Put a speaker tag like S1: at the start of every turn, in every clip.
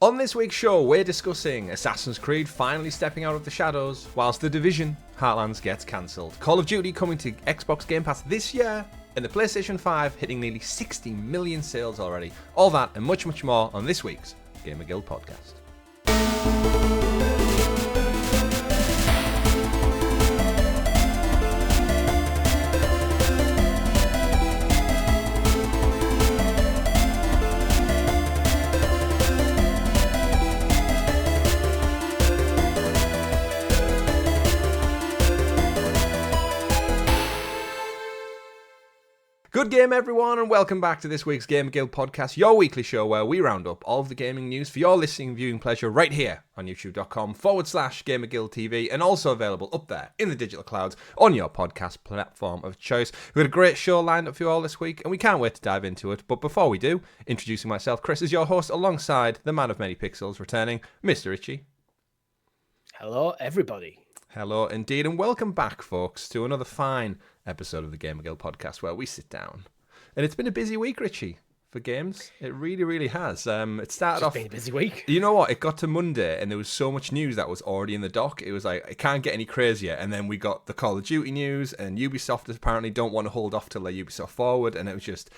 S1: On this week's show, we're discussing Assassin's Creed finally stepping out of the shadows, whilst The Division Heartland gets cancelled, Call of Duty coming to Xbox Game Pass this year, and the PlayStation 5 hitting nearly 60 million sales already. All that and much, much more on this week's GamerGuild Podcast. Good game, everyone, and welcome back to this week's GamerGuild Podcast, your weekly show where we round up all of the gaming news for your listening and viewing pleasure right here on youtube.com/GamerGuildTV, and also available up there in the digital clouds on your podcast platform of choice. We've got a great show lined up for you all this week, and we can't wait to dive into it. But before we do, introducing myself, Chris, as your host, alongside the man of many pixels, returning, Mr. Richie.
S2: Hello, everybody.
S1: Hello, indeed, and welcome back, folks, to another fine episode of the GamerGuild Podcast where we sit down. And it's been a busy week, Richie, for games. It really, really has. It started off...
S2: been a busy week.
S1: You know what? It got to Monday and there was so much news that was already in the dock. It was like, it can't get any crazier. And then we got the Call of Duty news, and Ubisoft apparently don't want to hold off till their Ubisoft Forward, and it was just...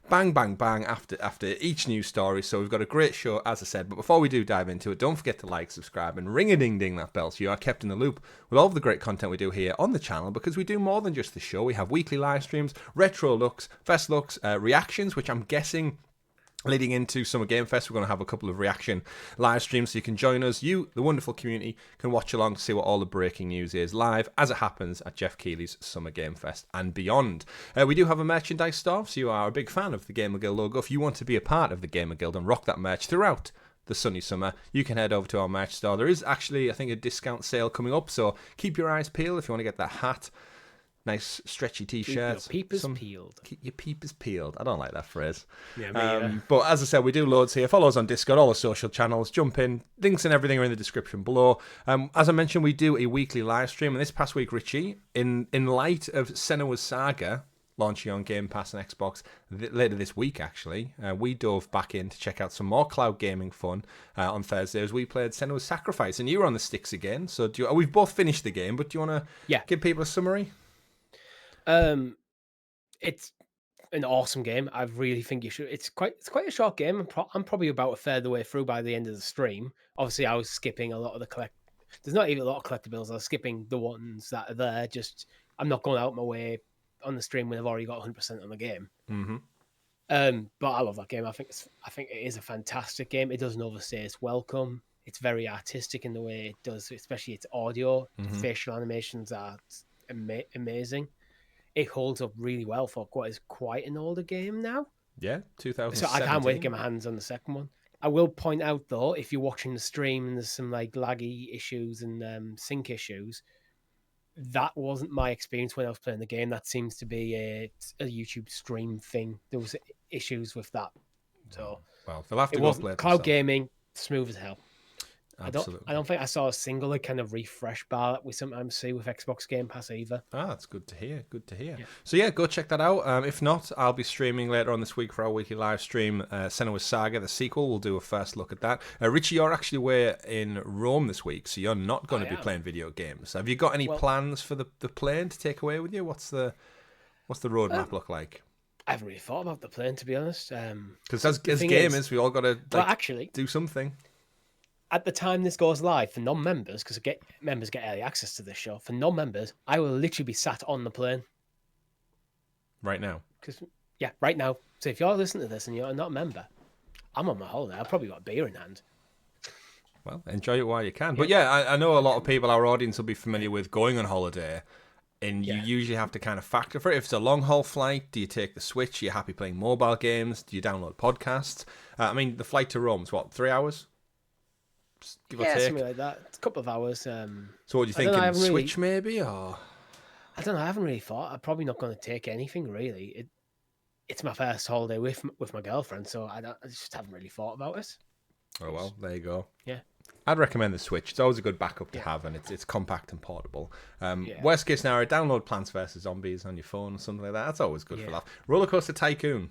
S1: bang, bang, bang after each news story. So we've got a great show, as I said. But before we do dive into it, don't forget to like, subscribe, and ring-a-ding-ding that bell so you are kept in the loop with all of the great content we do here on the channel, because we do more than just the show. We have weekly live streams, retro looks, fest looks, reactions, which I'm guessing... leading into Summer Game Fest, we're going to have a couple of reaction live streams so you can join us. You, the wonderful community, can watch along to see what all the breaking news is live as it happens at Jeff Keighley's Summer Game Fest and beyond. We do have a merchandise store, so you are a big fan of the Gamer Guild logo. If you want to be a part of the Gamer Guild and rock that merch throughout the sunny summer, you can head over to our merch store. There is actually, I think, a discount sale coming up, so keep your eyes peeled if you want to get that hat. Nice stretchy t-shirts.
S2: Keep your peepers peeled.
S1: Keep your peepers peeled. I don't like that phrase.
S2: Yeah,
S1: but as I said, we do loads here. Follow us on Discord, all the social channels. Jump in. Links and everything are in the description below. As I mentioned, we do a weekly live stream. And this past week, Richie, in light of Senua's Saga launching on Game Pass and Xbox later this week, actually, we dove back in to check out some more cloud gaming fun on Thursday as we played Senua's Sacrifice. And you were on the sticks again. So we've both finished the game, but do you want to give people a summary?
S2: It's an awesome game. I really think you should. It's quite a short game. I'm probably about a third of the way through by the end of the stream. Obviously, I was skipping a lot of the There's not even a lot of collectibles. I was skipping the ones that are there. Just I'm not going out my way on the stream when I've already got 100% on the game.
S1: Mm-hmm.
S2: But I love that game. I think it is a fantastic game. It doesn't overstay its welcome. It's very artistic in the way it does, especially its audio.
S1: Mm-hmm.
S2: Facial animations are amazing. It holds up really well for what is quite an older game now.
S1: Yeah, 2017.
S2: So I can't wait to get my hands on the second one. I will point out, though, if you're watching the stream and there's some like laggy issues and sync issues, that wasn't my experience when I was playing the game. That seems to be a YouTube stream thing. There was issues with that. So
S1: well, they'll have to
S2: it
S1: go
S2: wasn't
S1: play it
S2: cloud
S1: themselves.
S2: Gaming, smooth as hell.
S1: Absolutely.
S2: I don't think I saw a single kind of refresh bar that we sometimes see with Xbox Game Pass either.
S1: That's good to hear. Good to hear.
S2: Yeah.
S1: So yeah, go check that out. If not, I'll be streaming later on this week for our weekly live stream. Senua's Saga, the sequel. We'll do a first look at that. Richie, you're actually away in Rome this week, so you're not going to be playing video games. Have you got any plans for the plane to take away with you? What's the roadmap look like?
S2: I haven't really thought about the plane, to be honest.
S1: Because as gamers, we all got to do something.
S2: At the time this goes live for non-members, because members get early access to this show, for non-members, I will literally be sat on the plane.
S1: Right now?
S2: Right now. So if you're listening to this and you're not a member, I'm on my holiday. I've probably got a beer in hand.
S1: Well, enjoy it while you can. But yeah, I know a lot of people, our audience, will be familiar with going on holiday, and you usually have to kind of factor for it. If it's a long-haul flight, do you take the Switch? Are you happy playing mobile games? Do you download podcasts? I mean, the flight to Rome is what, 3 hours? Give or take.
S2: Something like that. It's a couple of hours.
S1: So what do you think? Switch maybe, or
S2: I don't know. I haven't really thought. I'm probably not going to take anything really. It's my first holiday with my girlfriend, so I just haven't really thought about it.
S1: Oh well, there you go.
S2: Yeah,
S1: I'd recommend the Switch. It's always a good backup to have, and it's compact and portable. Worst case scenario, download Plants vs Zombies on your phone or something like that. That's always good for that. Roller Coaster Tycoon.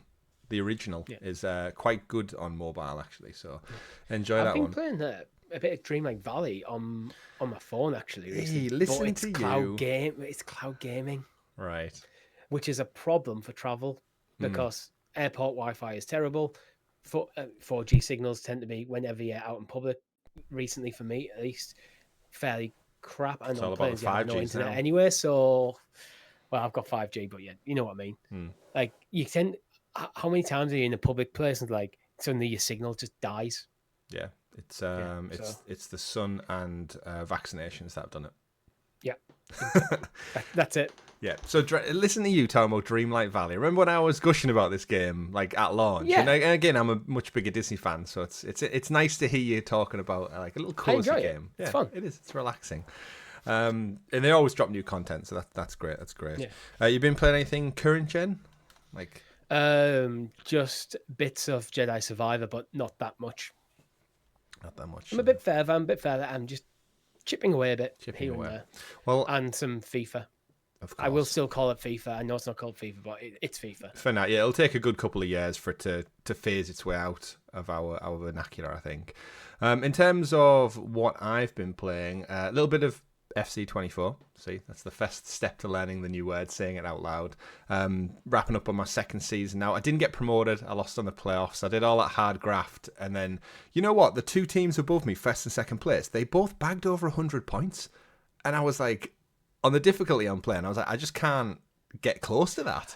S1: the original, is quite good on mobile actually. So enjoy
S2: I've
S1: that
S2: been
S1: one.
S2: playing a bit of Dreamlight Valley on my phone actually recently.
S1: Hey, listen
S2: but it's
S1: to
S2: cloud
S1: you.
S2: It's cloud gaming,
S1: Right.
S2: which is a problem for travel because airport Wi-Fi is terrible. 4G signals tend to be, whenever you're out in public, recently for me at least, fairly crap. And
S1: It's
S2: on
S1: all about
S2: planes
S1: the
S2: you have no
S1: 5Gs
S2: internet
S1: now.
S2: anyway. So, well, I've got 5G, but yeah, you know what I mean. Like you tend, how many times are you in a public place and like suddenly your signal just dies?
S1: Yeah. It's
S2: so-
S1: it's the sun and vaccinations that have done it.
S2: Yeah, that's it.
S1: Yeah. So listen to you talking about Dreamlight Valley. Remember when I was gushing about this game like at launch?
S2: Yeah.
S1: And again, I'm a much bigger Disney fan, so it's nice to hear you talking about like a little cozy
S2: enjoy it.
S1: game.
S2: It's
S1: Yeah,
S2: fun.
S1: It is. It's relaxing. And they always drop new content, so that's great. That's great.
S2: Yeah.
S1: You been playing anything current gen? Like
S2: Just bits of Jedi Survivor, but not that much.
S1: not that much.
S2: I'm a bit further. I'm just chipping away a bit here and there.
S1: Well,
S2: And some FIFA.
S1: of course.
S2: I will still call it FIFA. I know it's not called FIFA, but it's FIFA.
S1: For now, yeah, it'll take a good couple of years for it to phase its way out of our vernacular, I think. In terms of what I've been playing, a little bit of FC24. See, that's the first step to learning the new word, saying it out loud. Wrapping up on my second season now. I didn't get promoted. I lost on the playoffs. I did all that hard graft. And then, you know what? The two teams above me, first and second place, they both bagged over 100 points. And I was like, on the difficulty I'm playing, I was like, I just can't get close to that.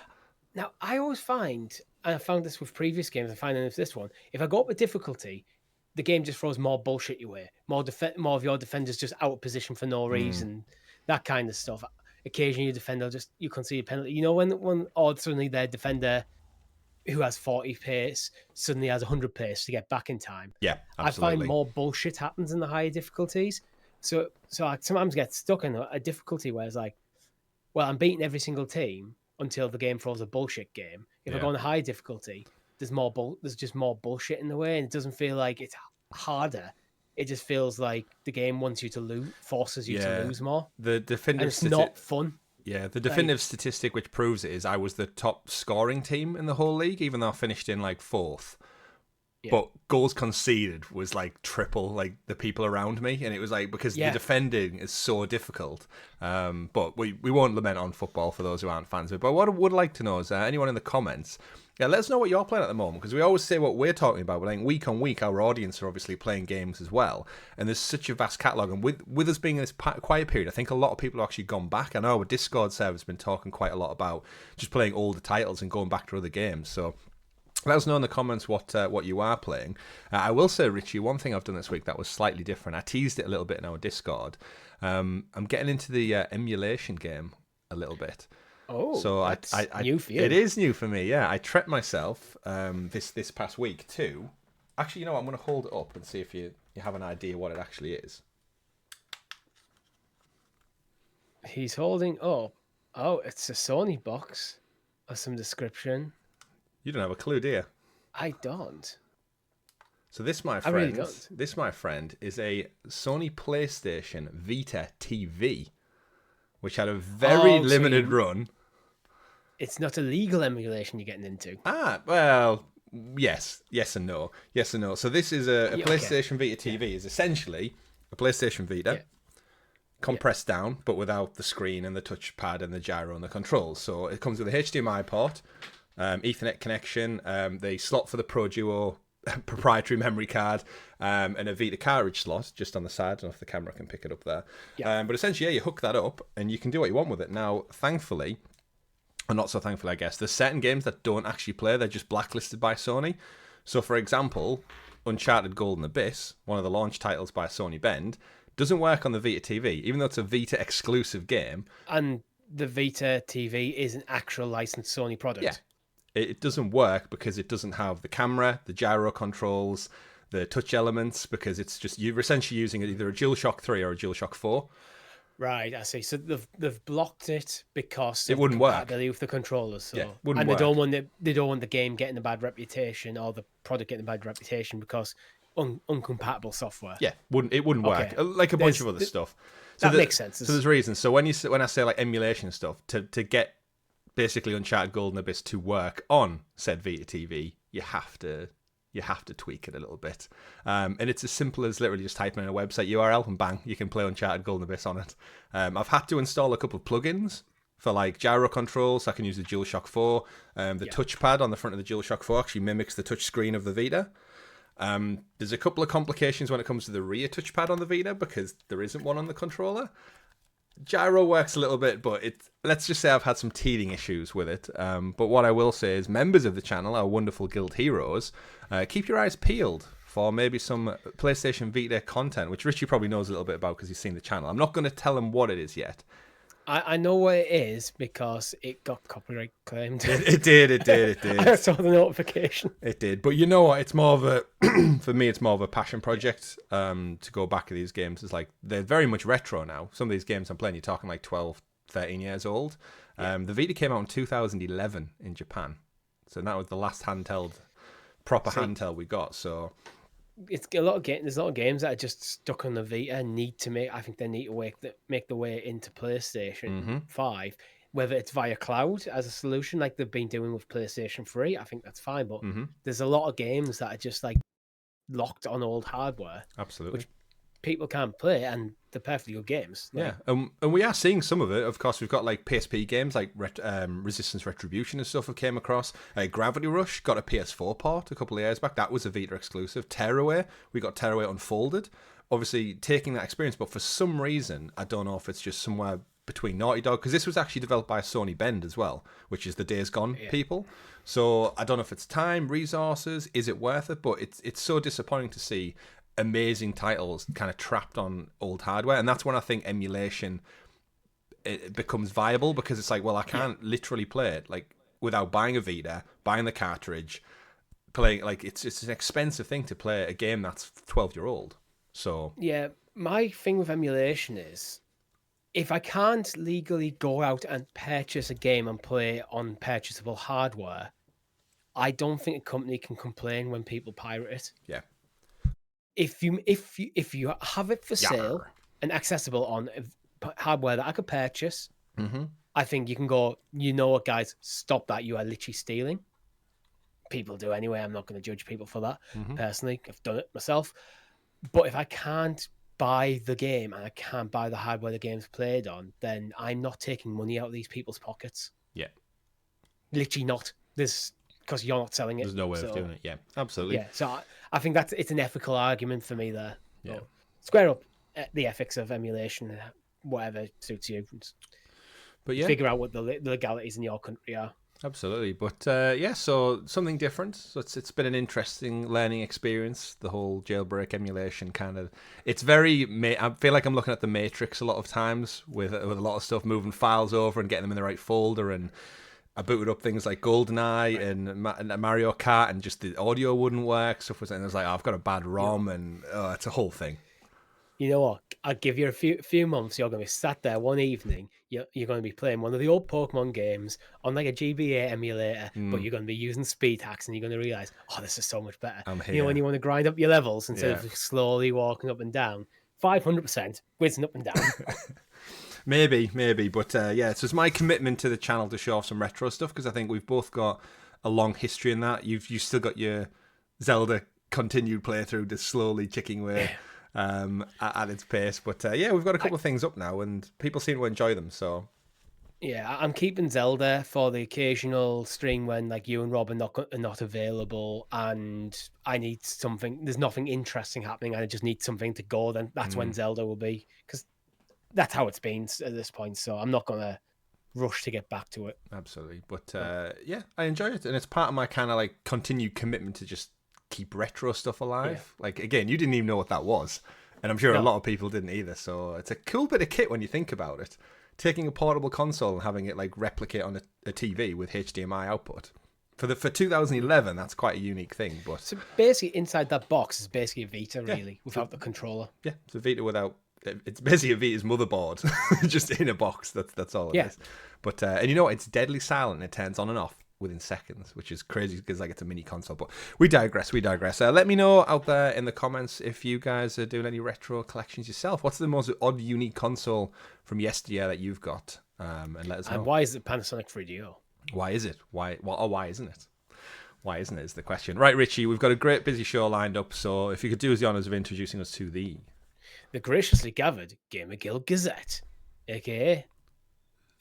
S2: Now, I always find, and I found this with previous games, I find with this one, if I go up with difficulty, the game just throws more bullshit your way. More of your defenders just out of position for no reason, that kind of stuff. Occasionally, your defender you concede a penalty. You know, when suddenly their defender who has 40 pace suddenly has 100 pace to get back in time.
S1: Yeah, absolutely.
S2: I find more bullshit happens in the higher difficulties. So I sometimes get stuck in a difficulty where it's like, well, I'm beating every single team until the game throws a bullshit game. If I go on a high difficulty, there's just more bullshit in the way, and it doesn't feel like it's harder. It just feels like the game wants you to lose, forces you to lose more.
S1: The definitive
S2: and it's not fun.
S1: Yeah, the definitive statistic which proves it is I was the top scoring team in the whole league, even though I finished in like fourth. Yeah. But goals conceded was like triple like the people around me, and it was like because the defending is so difficult. But we won't lament on football for those who aren't fans of it. But what I would like to know is anyone in the comments, let us know what you're playing at the moment, because we always say what we're talking about, but like week on week our audience are obviously playing games as well, and there's such a vast catalogue. And with us being in this quiet period, I think a lot of people have actually gone back. I know our Discord server has been talking quite a lot about just playing older titles and going back to other games. So let us know in the comments what you are playing. I will say, Richie, one thing I've done this week that was slightly different. I teased it a little bit in our Discord. I'm getting into the emulation game a little bit.
S2: Oh,
S1: so
S2: that's new for you.
S1: It is new for me, yeah. I treated myself this past week too. Actually, you know what? I'm going to hold it up and see if you have an idea what it actually is.
S2: He's holding up. Oh, it's a Sony box of some description.
S1: You don't have a clue, do you?
S2: I don't.
S1: So this, my friend, is a Sony PlayStation Vita TV, which had a very limited run.
S2: It's not a legal emulation you're getting into.
S1: Well, yes and no. Yes and no. So this is a PlayStation Vita TV. Is essentially a PlayStation Vita compressed down, but without the screen and the touchpad and the gyro and the controls. So it comes with a HDMI port, Ethernet connection, the slot for the Pro Duo proprietary memory card, and a Vita cartridge slot just on the side. I don't know if the camera can pick it up there. But essentially, you hook that up and you can do what you want with it. Now, thankfully, or not so thankfully, I guess, there's certain games that don't actually play. They're just blacklisted by Sony. So, for example, Uncharted Golden Abyss, one of the launch titles by Sony Bend, doesn't work on the Vita TV, even though it's a Vita exclusive game.
S2: And the Vita TV is an actual licensed Sony product.
S1: Yeah. It doesn't work because it doesn't have the camera, the gyro controls, the touch elements, because it's just you're essentially using either a DualShock 3 or a DualShock 4.
S2: Right, I see. So they've blocked it because
S1: it wouldn't work
S2: with the controllers. So.
S1: Yeah, wouldn't
S2: and
S1: work.
S2: They don't want the game getting a bad reputation or the product getting a bad reputation because uncompatible software.
S1: Yeah, it wouldn't work. Like a bunch of other stuff.
S2: So that makes sense.
S1: So there's reasons. So when I say like emulation stuff, to get basically Uncharted Golden Abyss to work on said Vita TV, you have to tweak it a little bit. And it's as simple as literally just typing in a website URL and bang, you can play Uncharted Golden Abyss on it. I've had to install a couple of plugins for like gyro controls, so I can use the DualShock 4. The touchpad on the front of the DualShock 4 actually mimics the touch screen of the Vita. There's a couple of complications when it comes to the rear touchpad on the Vita because there isn't one on the controller. Gyro works a little bit, but let's just say I've had some teething issues with it. But what I will say is, members of the channel, our wonderful guild heroes, keep your eyes peeled for maybe some PlayStation Vita content, which Richie probably knows a little bit about because he's seen the channel. I'm not going to tell him what it is yet.
S2: I know what it is because it got copyright claimed.
S1: It did.
S2: I saw the notification.
S1: It did. But you know what? It's more of a, for me, it's more of a passion project to go back to these games. It's like, they're very much retro now. Some of these games I'm playing, you're talking like 12, 13 years old. The Vita came out in 2011 in Japan. So that was the last proper handheld we got. So
S2: it's a lot of there's a lot of games that are just stuck on the Vita and I think they need to make the way into PlayStation 5, whether it's via cloud as a solution like they've been doing with PlayStation 3. I think that's fine, but there's a lot of games that are just like locked on old hardware.
S1: Absolutely.
S2: Which people can't play, and they're perfectly good games.
S1: Yeah, and we are seeing some of it. Of course, we've got like PSP games like Resistance Retribution and stuff have came across. Gravity Rush got a PS4 port a couple of years back. That was a Vita exclusive. Tearaway, we got Tearaway Unfolded. Obviously, taking that experience, but for some reason, I don't know if it's just somewhere between Naughty Dog, because this was actually developed by Sony Bend as well, which is the Days Gone people. So I don't know if it's time, resources, is it worth it? But it's so disappointing to see amazing titles kind of trapped on old hardware, and that's when I think emulation it becomes viable, because it's like, well, I can't literally play it like without buying a Vita, buying the cartridge, playing, like it's an expensive thing to play a game that's 12-year-old. So
S2: yeah, my thing with emulation is, if I can't legally go out and purchase a game and play on purchasable hardware, I don't think a company can complain when people pirate it.
S1: Yeah.
S2: If you have it for sale and accessible on hardware that I could purchase, I think you can go, you know what, guys, stop that. You are literally stealing. People do anyway. I'm not going to judge people for that. Personally, I've done it myself. But if I can't buy the game and I can't buy the hardware the game's played on, then I'm not taking money out of these people's pockets.
S1: Yeah.
S2: Literally not. Because you're not selling it.
S1: There's no way of doing it. Yeah, absolutely.
S2: Yeah, so I think it's an ethical argument for me there.
S1: Yeah.
S2: So square up the ethics of emulation, whatever suits you.
S1: But yeah,
S2: figure out what the legalities in your country are.
S1: Absolutely. But so something different. So it's been an interesting learning experience, the whole jailbreak emulation kind of. It's very, I feel like I'm looking at the Matrix a lot of times with a lot of stuff, moving files over and getting them in the right folder. And I booted up things like GoldenEye and Mario Kart, and just the audio wouldn't work. Stuff was, and I was like, I've got a bad ROM, and it's a whole thing.
S2: You know what? I'll give you a few months. You're going to be sat there one evening. You're going to be playing one of the old Pokemon games on like a GBA emulator, but you're going to be using speed hacks, and you're going to realize, oh, this is so much better.
S1: I'm here.
S2: You know, when you want to grind up your levels instead of slowly walking up and down, 500% whizzing up and down.
S1: Maybe, but so it's my commitment to the channel to show off some retro stuff, because I think we've both got a long history in that. You've still got your Zelda continued playthrough, just slowly ticking away. At its pace, but we've got a couple of things up now, and people seem to enjoy them. So
S2: I'm keeping Zelda for the occasional stream when like you and Rob are not available, and I need something. There's nothing interesting happening, and I just need something to go. Then that's when Zelda will be, because that's how it's been at this point. So I'm not gonna rush to get back to it.
S1: Absolutely, but I enjoy it, and it's part of my kind of like continued commitment to just keep retro stuff alive. Like, again, you didn't even know what that was, and I'm sure a lot of people didn't either. So it's a cool bit of kit when you think about it, taking a portable console and having it like replicate on a TV with HDMI output for 2011. That's quite a unique thing. But
S2: so basically inside that box is basically a Vita, really, without the controller.
S1: It's a Vita without, it's basically a Vita's motherboard just in a box. That's all it is. But and you know what, it's deadly silent. It turns on and off within seconds, which is crazy, because like it's a mini console. But we digress. Let me know out there in the comments if you guys are doing any retro collections yourself. What's the most odd, unique console from yesteryear that you've got? and let us
S2: And
S1: know.
S2: why is it Panasonic 3DO?
S1: Why is it? Why? Well, or why isn't it? Why isn't it is the question. Right, Richie, we've got a great busy show lined up, so if you could do us the honours of introducing us to the
S2: graciously gathered GamerGuild Gazette, aka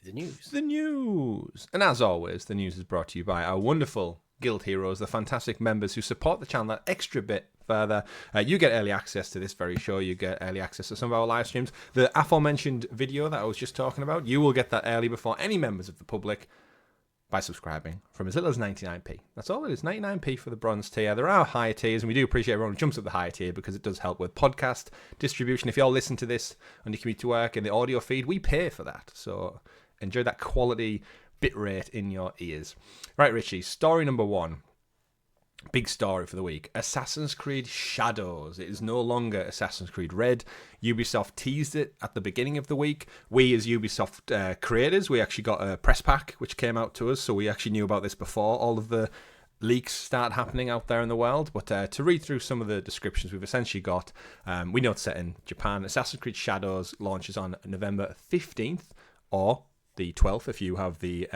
S2: the news.
S1: The news. And as always, the news is brought to you by our wonderful guild heroes, the fantastic members who support the channel that extra bit further. You get early access to this very show. You get early access to some of our live streams. The aforementioned video that I was just talking about, you will get that early before any members of the public by subscribing from as little as 99p. That's all it is, 99p for the bronze tier. There are higher tiers, and we do appreciate everyone who jumps up the higher tier because it does help with podcast distribution. If you all listen to this on your commute to work in the audio feed, we pay for that. So enjoy that quality bit rate in your ears. Right, Richie, story number 1. Big story for the week. Assassin's Creed Shadows. It is no longer Assassin's Creed Red. Ubisoft teased it at the beginning of the week. We, as Ubisoft creators, we actually got a press pack which came out to us, so we actually knew about this before all of the leaks start happening out there in the world. But to read through some of the descriptions we've essentially got, we know it's set in Japan. Assassin's Creed Shadows launches on November 15th, or the 12th if you have the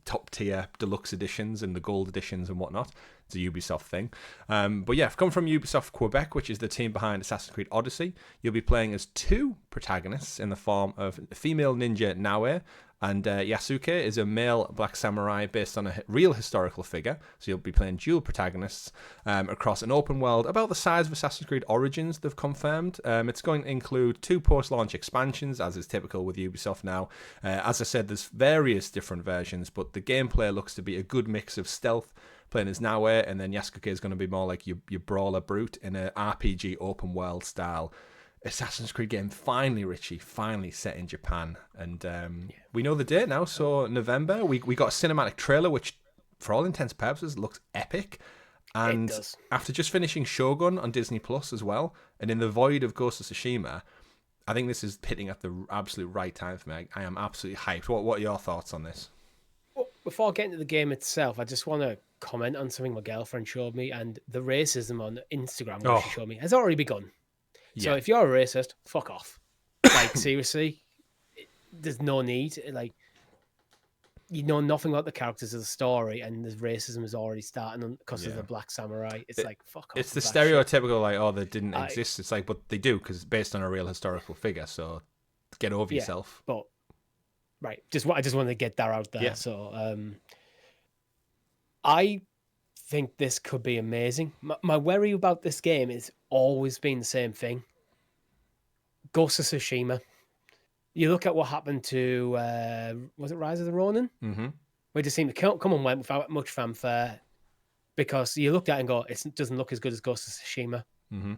S1: top tier deluxe editions and the gold editions and whatnot. It's a Ubisoft thing. But yeah, come from Ubisoft Quebec, which is the team behind Assassin's Creed Odyssey. You'll be playing as 2 protagonists in the form of female ninja Naoe, and Yasuke is a male black samurai based on a real historical figure. So you'll be playing dual protagonists across an open world about the size of Assassin's Creed Origins, they've confirmed. It's going to include 2 post-launch expansions, as is typical with Ubisoft now. As I said, there's various different versions, but the gameplay looks to be a good mix of stealth, playing as Naoe, and then Yasuke is going to be more like your brawler brute in an RPG open world style Assassin's Creed game. Finally, Richie, finally set in Japan, and we know the date now. So November, we got a cinematic trailer, which, for all intents and purposes, looks epic. And after just finishing Shogun on Disney Plus as well, and in the void of Ghost of Tsushima, I think this is hitting at the absolute right time for me. I am absolutely hyped. What are your thoughts on this?
S2: Well, before getting to the game itself, I just want to comment on something my girlfriend showed me, and the racism on Instagram which she showed me has already begun. So if you're a racist, fuck off. Like, seriously, there's no need. Like, you know nothing about the characters of the story, and the racism is already starting because of the black samurai. It's like, fuck off.
S1: It's the stereotypical, like, oh, they didn't exist. It's like, but they do, because it's based on a real historical figure, so get over yourself.
S2: But, right, I just wanted to get that out there. Yeah. So, I think this could be amazing. My worry about this game has always been the same thing. Ghost of Tsushima. You look at what happened to, was it Rise of the Ronin? Mm-hmm. Where it just seemed to come and went without much fanfare, because you looked at it and go, it doesn't look as good as Ghost of Tsushima. Mm-hmm.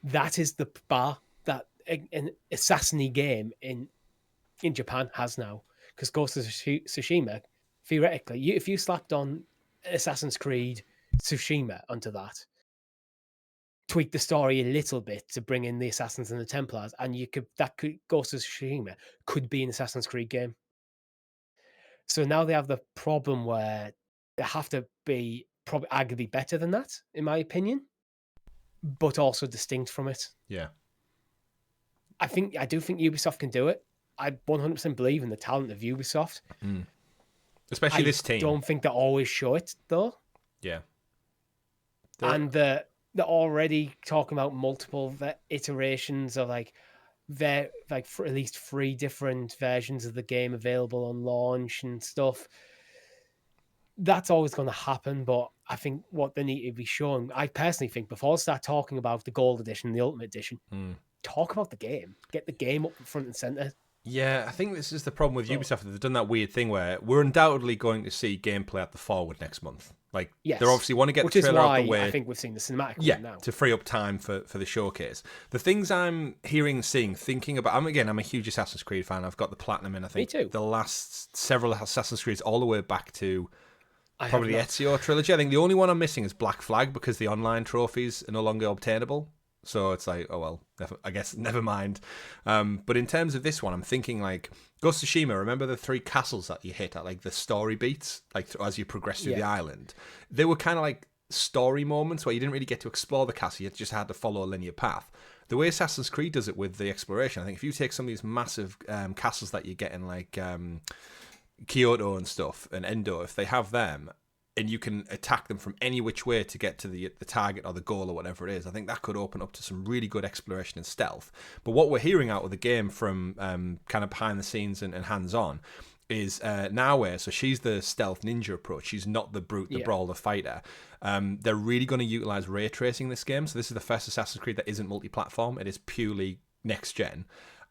S2: That is the bar that an assassin-y game in Japan has now. Because Ghost of Tsushima, theoretically, if you slapped on Assassin's Creed Tsushima onto that, tweak the story a little bit to bring in the Assassins and the Templars, and Ghost of Tsushima could be an Assassin's Creed game. So now they have the problem where they have to be probably arguably better than that, in my opinion, but also distinct from it.
S1: Yeah.
S2: I do think Ubisoft can do it. I 100% believe in the talent of Ubisoft.
S1: Mm. Especially this team.
S2: I don't think they always show it, though.
S1: Yeah.
S2: And they're already talking about multiple iterations of for at least 3 different versions of the game available on launch and stuff. That's always going to happen, but I think what they need to be showing, I personally think, before they start talking about the Gold Edition, the Ultimate Edition, talk about the game. Get the game up front and center.
S1: Yeah, I think this is the problem with Ubisoft. They've done that weird thing where we're undoubtedly going to see gameplay at the Forward next month. Like, they obviously want to get the trailer out the way.
S2: I think we've seen the cinematic now.
S1: To free up time for the showcase. The things I'm hearing, seeing, thinking about... I'm a huge Assassin's Creed fan. I've got the Platinum in, I think,
S2: Me too.
S1: The last several Assassin's Creeds all the way back to probably the Ezio trilogy. I think the only one I'm missing is Black Flag, because the online trophies are no longer obtainable. So it's like, oh well, I guess never mind. But in terms of this one, I'm thinking like Ghost of Tsushima. Remember the 3 castles that you hit at like the story beats, like as you progress through the island? They were kind of like story moments where you didn't really get to explore the castle. You just had to follow a linear path. The way Assassin's Creed does it with the exploration, I think if you take some of these massive castles that you get in like Kyoto and stuff, and Endo, if they have them, and you can attack them from any which way to get to the target or the goal or whatever it is, I think that could open up to some really good exploration and stealth. But what we're hearing out of the game from kind of behind the scenes and hands-on is Naoe, so she's the stealth ninja approach. She's not the brute, the brawler fighter. They're really going to utilize ray tracing this game. So this is the first Assassin's Creed that isn't multi-platform. It is purely next-gen.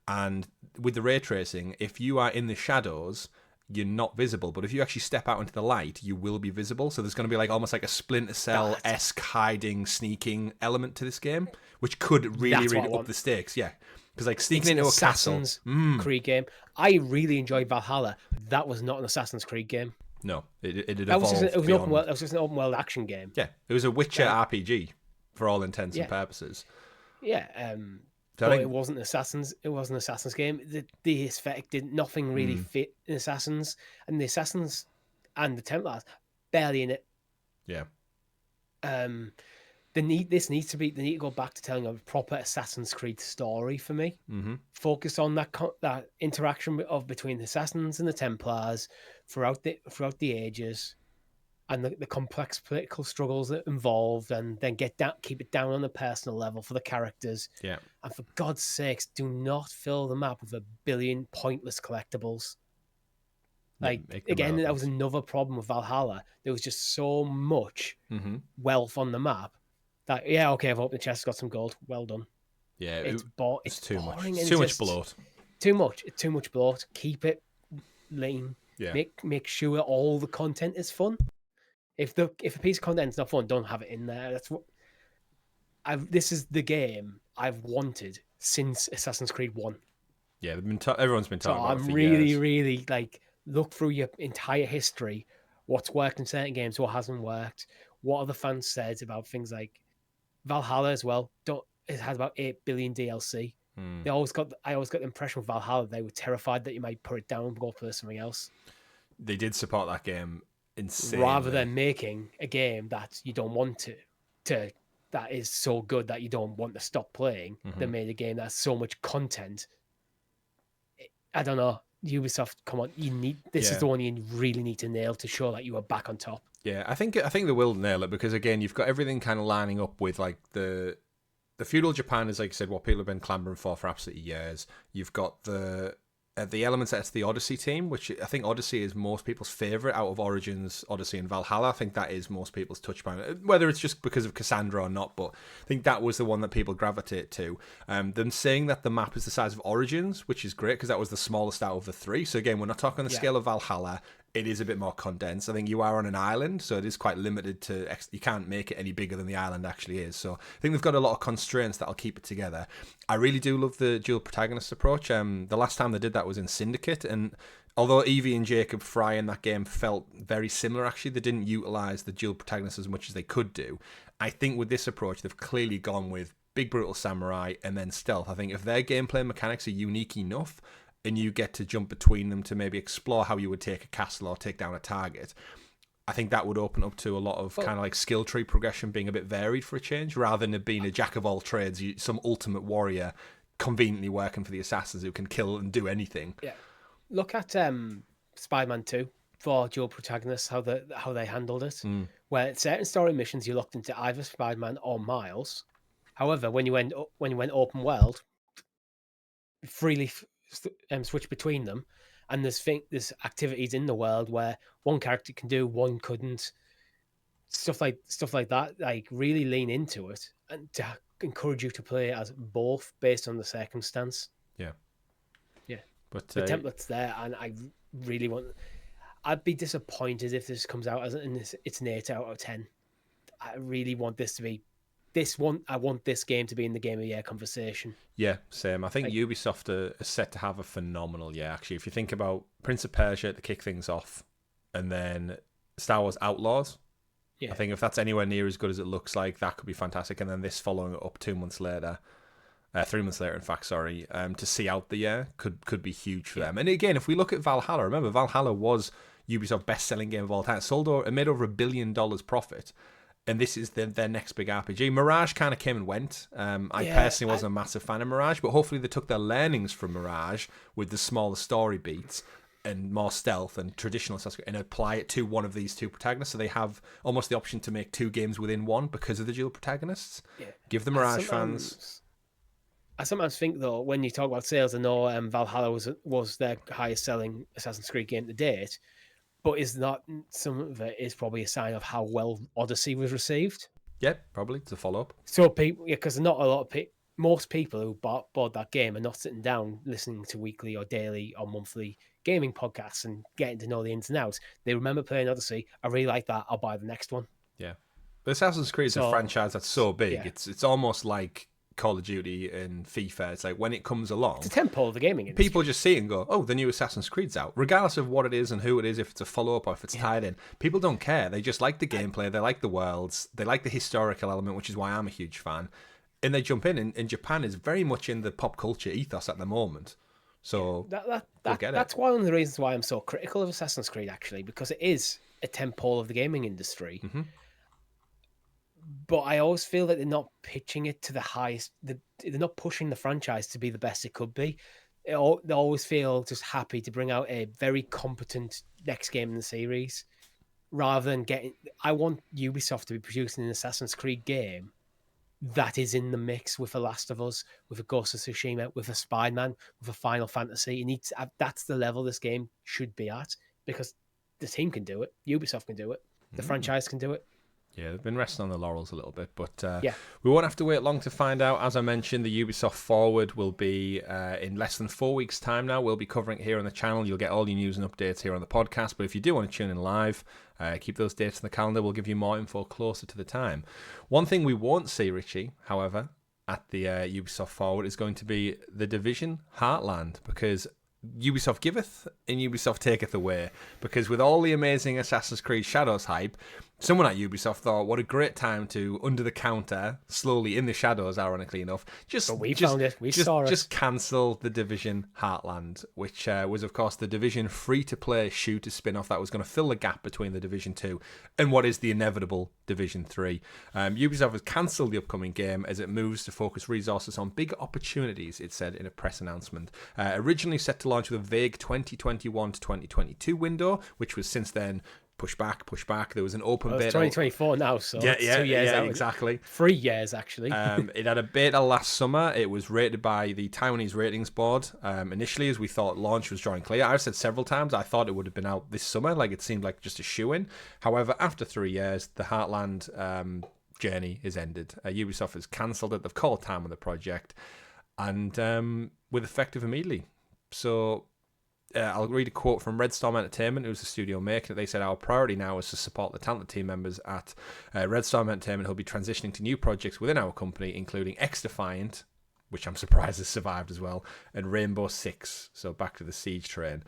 S1: And with the ray tracing, if you are in the shadows, you're not visible. But if you actually step out into the light, you will be visible. So there's going to be like almost like a Splinter Cell-esque hiding, sneaking element to this game, which could really up the stakes. Yeah. Because like sneaking into a
S2: Assassin's Creed game. I really enjoyed Valhalla. That was not an Assassin's Creed game.
S1: No, it evolved.
S2: It was just an open world action game.
S1: Yeah, it was a Witcher RPG for all intents and purposes.
S2: Yeah, but it wasn't an Assassin's. It wasn't an Assassin's game. The aesthetic did nothing really fit in Assassins, and the Assassins and the Templars barely in it.
S1: Yeah.
S2: They need to go back to telling a proper Assassin's Creed story for me. Mm-hmm. Focus on that interaction between the Assassins and the Templars throughout the ages, and the complex political struggles that involved, and then keep it down on a personal level for the characters.
S1: Yeah.
S2: And for God's sakes, do not fill the map with 1 billion pointless collectibles. Like, again, that was another problem with Valhalla. There was just so much wealth on the map. That, I've opened the chest, got some gold. Well done.
S1: Yeah,
S2: it's
S1: too
S2: boring.
S1: Much. It's too much bloat.
S2: It's too much bloat. Keep it lean. Yeah. Make sure all the content is fun. If a piece of content is not fun, don't have it in there. That's what this is the game I've wanted since Assassin's Creed 1.
S1: Yeah, everyone's been talking about it for
S2: really,
S1: years.
S2: really like look through your entire history. What's worked in certain games, what hasn't worked. What other fans said about things like Valhalla as well. It has about 8 billion DLC. I always got the impression with Valhalla they were terrified that you might put it down and go for something else.
S1: They did support that game insanely.
S2: Rather than making a game that you don't want to that is so good that you don't want to stop playing, they made a game that's so much content. I don't know. Ubisoft, come on, this is the one you really need to nail to show that you are back on top.
S1: Yeah, I think they will nail it because again, you've got everything kind of lining up with like the feudal Japan is, like I said, what people have been clamoring for absolutely years. You've got the elements that's the Odyssey team, which I think Odyssey is most people's favorite out of Origins, Odyssey, and Valhalla. I think that is most people's touch point, whether it's just because of Cassandra or not. But I think that was the one that people gravitate to. Them saying that the map is the size of Origins, which is great because that was the smallest out of the three. So again, we're not talking the scale of Valhalla. It is a bit more condensed. I think you are on an island, so it is quite limited to... You can't make it any bigger than the island actually is. So I think they've got a lot of constraints that'll keep it together. I really do love the dual protagonist approach. The last time they did that was in Syndicate, and although Evie and Jacob Fry in that game felt very similar, actually, they didn't utilise the dual protagonist as much as they could do. I think with this approach, they've clearly gone with big brutal samurai and then stealth. I think if their gameplay mechanics are unique enough, and you get to jump between them to maybe explore how you would take a castle or take down a target, I think that would open up to a lot of kind of like skill tree progression being a bit varied for a change, rather than it being a jack of all trades, some ultimate warrior conveniently working for the assassins who can kill and do anything.
S2: Yeah, look at Spider-Man 2 for dual protagonists, how they handled it, where certain story missions you locked into either Spider-Man or Miles. However, when you went open world, freely switch between them, and there's activities in the world where one character can do, one couldn't, stuff like that. Like really lean into it and to encourage you to play as both based on the circumstance. Yeah. But the template's there, and I really want. I'd be disappointed if this comes out it's an 8 out of 10. I really want this to be. I want this game to be in the Game of the Year conversation.
S1: Yeah, same. I think Ubisoft are set to have a phenomenal year, actually. If you think about Prince of Persia to kick things off, and then Star Wars Outlaws, I think if that's anywhere near as good as it looks like, that could be fantastic. And then this following it up 2 months later, 3 months later, in fact, sorry, to see out the year could be huge for them. And again, if we look at Valhalla, remember, Valhalla was Ubisoft's best-selling game of all time. It made over $1 billion profit. and this is their next big RPG. Mirage kind of came and went. I personally wasn't a massive fan of Mirage, but hopefully they took their learnings from Mirage with the smaller story beats and more stealth and traditional stuff and apply it to one of these two protagonists. So they have almost the option to make two games within one because of the dual protagonists. Yeah. Give the Mirage fans...
S2: I sometimes think, though, when you talk about sales, I know Valhalla was their highest selling Assassin's Creed game to date, but is not some of it is probably a sign of how well Odyssey was received.
S1: Yeah, probably to follow up.
S2: So people, because not a lot of most people who bought that game are not sitting down listening to weekly or daily or monthly gaming podcasts and getting to know the ins and outs. They remember playing Odyssey. I really like that. I'll buy the next one.
S1: Yeah, but Assassin's Creed is a franchise that's so big. Yeah. It's almost like Call of Duty and FIFA. It's like when it comes along,
S2: it's a tentpole of the gaming industry.
S1: People just see it and go, oh, the new Assassin's Creed's out. Regardless of what it is and who it is, if it's a follow-up or if it's tied in. People don't care. They just like the gameplay. They like the worlds. They like the historical element, which is why I'm a huge fan. And they jump in. And Japan is very much in the pop culture ethos at the moment. So
S2: that's one of the reasons why I'm so critical of Assassin's Creed, actually, because it is a tentpole of the gaming industry.
S1: Mm-hmm.
S2: But I always feel that they're not pitching it to the highest. They're not pushing the franchise to be the best it could be. They always feel just happy to bring out a very competent next game in the series, rather than getting. I want Ubisoft to be producing an Assassin's Creed game that is in the mix with The Last of Us, with a Ghost of Tsushima, with a Spider-Man, with a Final Fantasy. That's the level this game should be at, because the team can do it, Ubisoft can do it, the franchise can do it.
S1: Yeah, they've been resting on the laurels a little bit, but we won't have to wait long to find out. As I mentioned, the Ubisoft Forward will be in less than 4 weeks' time now. We'll be covering it here on the channel. You'll get all your news and updates here on the podcast, but if you do want to tune in live, keep those dates in the calendar. We'll give you more info closer to the time. One thing we won't see, Richie, however, at the Ubisoft Forward is going to be the Division Heartland, because Ubisoft giveth and Ubisoft taketh away, because with all the amazing Assassin's Creed Shadows hype, someone at Ubisoft thought, what a great time to, under the counter, slowly in the shadows, ironically enough, just cancel the Division Heartland, which was, of course, the Division free-to-play shooter spin-off that was going to fill the gap between the Division 2 and what is the inevitable Division 3. Ubisoft has cancelled the upcoming game as it moves to focus resources on big opportunities, it said in a press announcement. Originally set to launch with a vague 2021 to 2022 window, which was since then push back. There was an open beta.
S2: It's 2024 now, so it's 2 years out.
S1: Exactly.
S2: 3 years, actually.
S1: It had a beta last summer. It was rated by the Taiwanese ratings board initially, as we thought launch was drawing clear. I've said several times I thought it would have been out this summer. Like, it seemed like just a shoo-in. However, after 3 years, the Heartland journey is ended. Ubisoft has cancelled it. They've called time on the project, and with effective immediately. So I'll read a quote from Red Storm Entertainment, who's the studio making it. They said, our priority now is to support the talented team members at Red Storm Entertainment who'll be transitioning to new projects within our company, including X-Defiant, which I'm surprised has survived as well, and Rainbow Six, so back to the Siege train.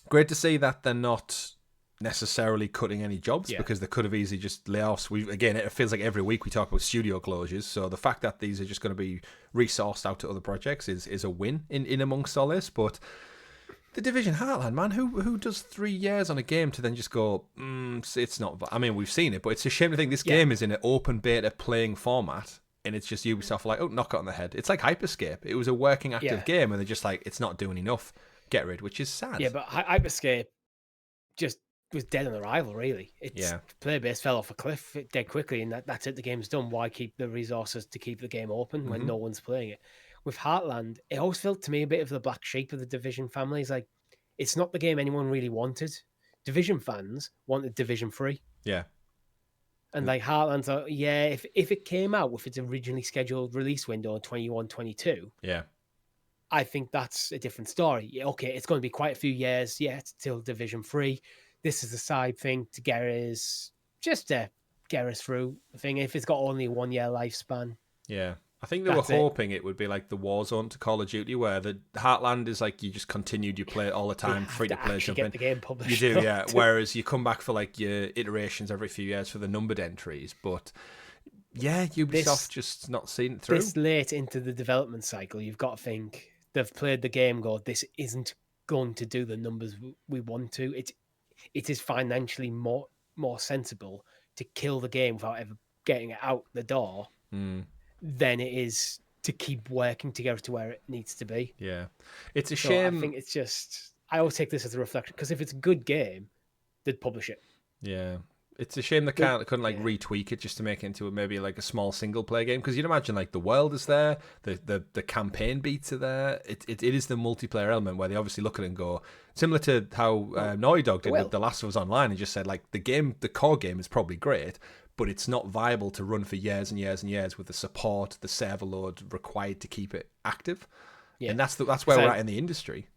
S1: Great to see that they're not necessarily cutting any jobs, because they could have easily just layoffs. It feels like every week we talk about studio closures, so the fact that these are just going to be resourced out to other projects is a win in amongst all this. But the Division Heartland, man, who does 3 years on a game to then just go, it's not, I mean, we've seen it, but it's a shame to think this game is in an open beta playing format, and it's just Ubisoft like, oh, knock it on the head. It's like Hyperscape. It was a working active game, and they're just like, it's not doing enough, get rid, which is sad.
S2: Yeah, but Hyperscape just was dead on arrival, really. Player base fell off a cliff dead quickly, and that's it. The game's done. Why keep the resources to keep the game open when no one's playing it? With Heartland, it always felt to me a bit of the black sheep of the Division family. It's like, it's not the game anyone really wanted. Division fans wanted Division 3.
S1: Yeah.
S2: And like Heartland's like, if it came out with its originally scheduled release window in 21-22, I think that's a different story. Okay, it's going to be quite a few years yet till Division 3. This is a side thing to get us through the thing. If it's got only a 1 year lifespan.
S1: Yeah. I think they were hoping it would be like the Warzone to Call of Duty, where the Heartland is like you just continued, you play it all the time, free to play, jump in.
S2: The game published.
S1: You do, yeah. Whereas you come back for like your iterations every few years for the numbered entries. But yeah, Ubisoft just not seen it through.
S2: This late into the development cycle, you've got to think they've played the game, this isn't going to do the numbers we want to. It is financially more sensible to kill the game without ever getting it out the door than it is to keep working to get it to where it needs to be.
S1: Yeah, it's a
S2: So
S1: shame.
S2: I think it's just, I always take this as a reflection, because if it's a good game, they'd publish it.
S1: Yeah. It's a shame they couldn't like retweak it just to make it into maybe like a small single player game, because you'd imagine like the world is there, the campaign beats are there. It is the multiplayer element where they obviously look at it and go, similar to how Naughty Dog did with The Last of Us Online, and just said like the core game is probably great, but it's not viable to run for years and years and years with the support, the server load required to keep it active. Yeah. And that's where we're at in the industry.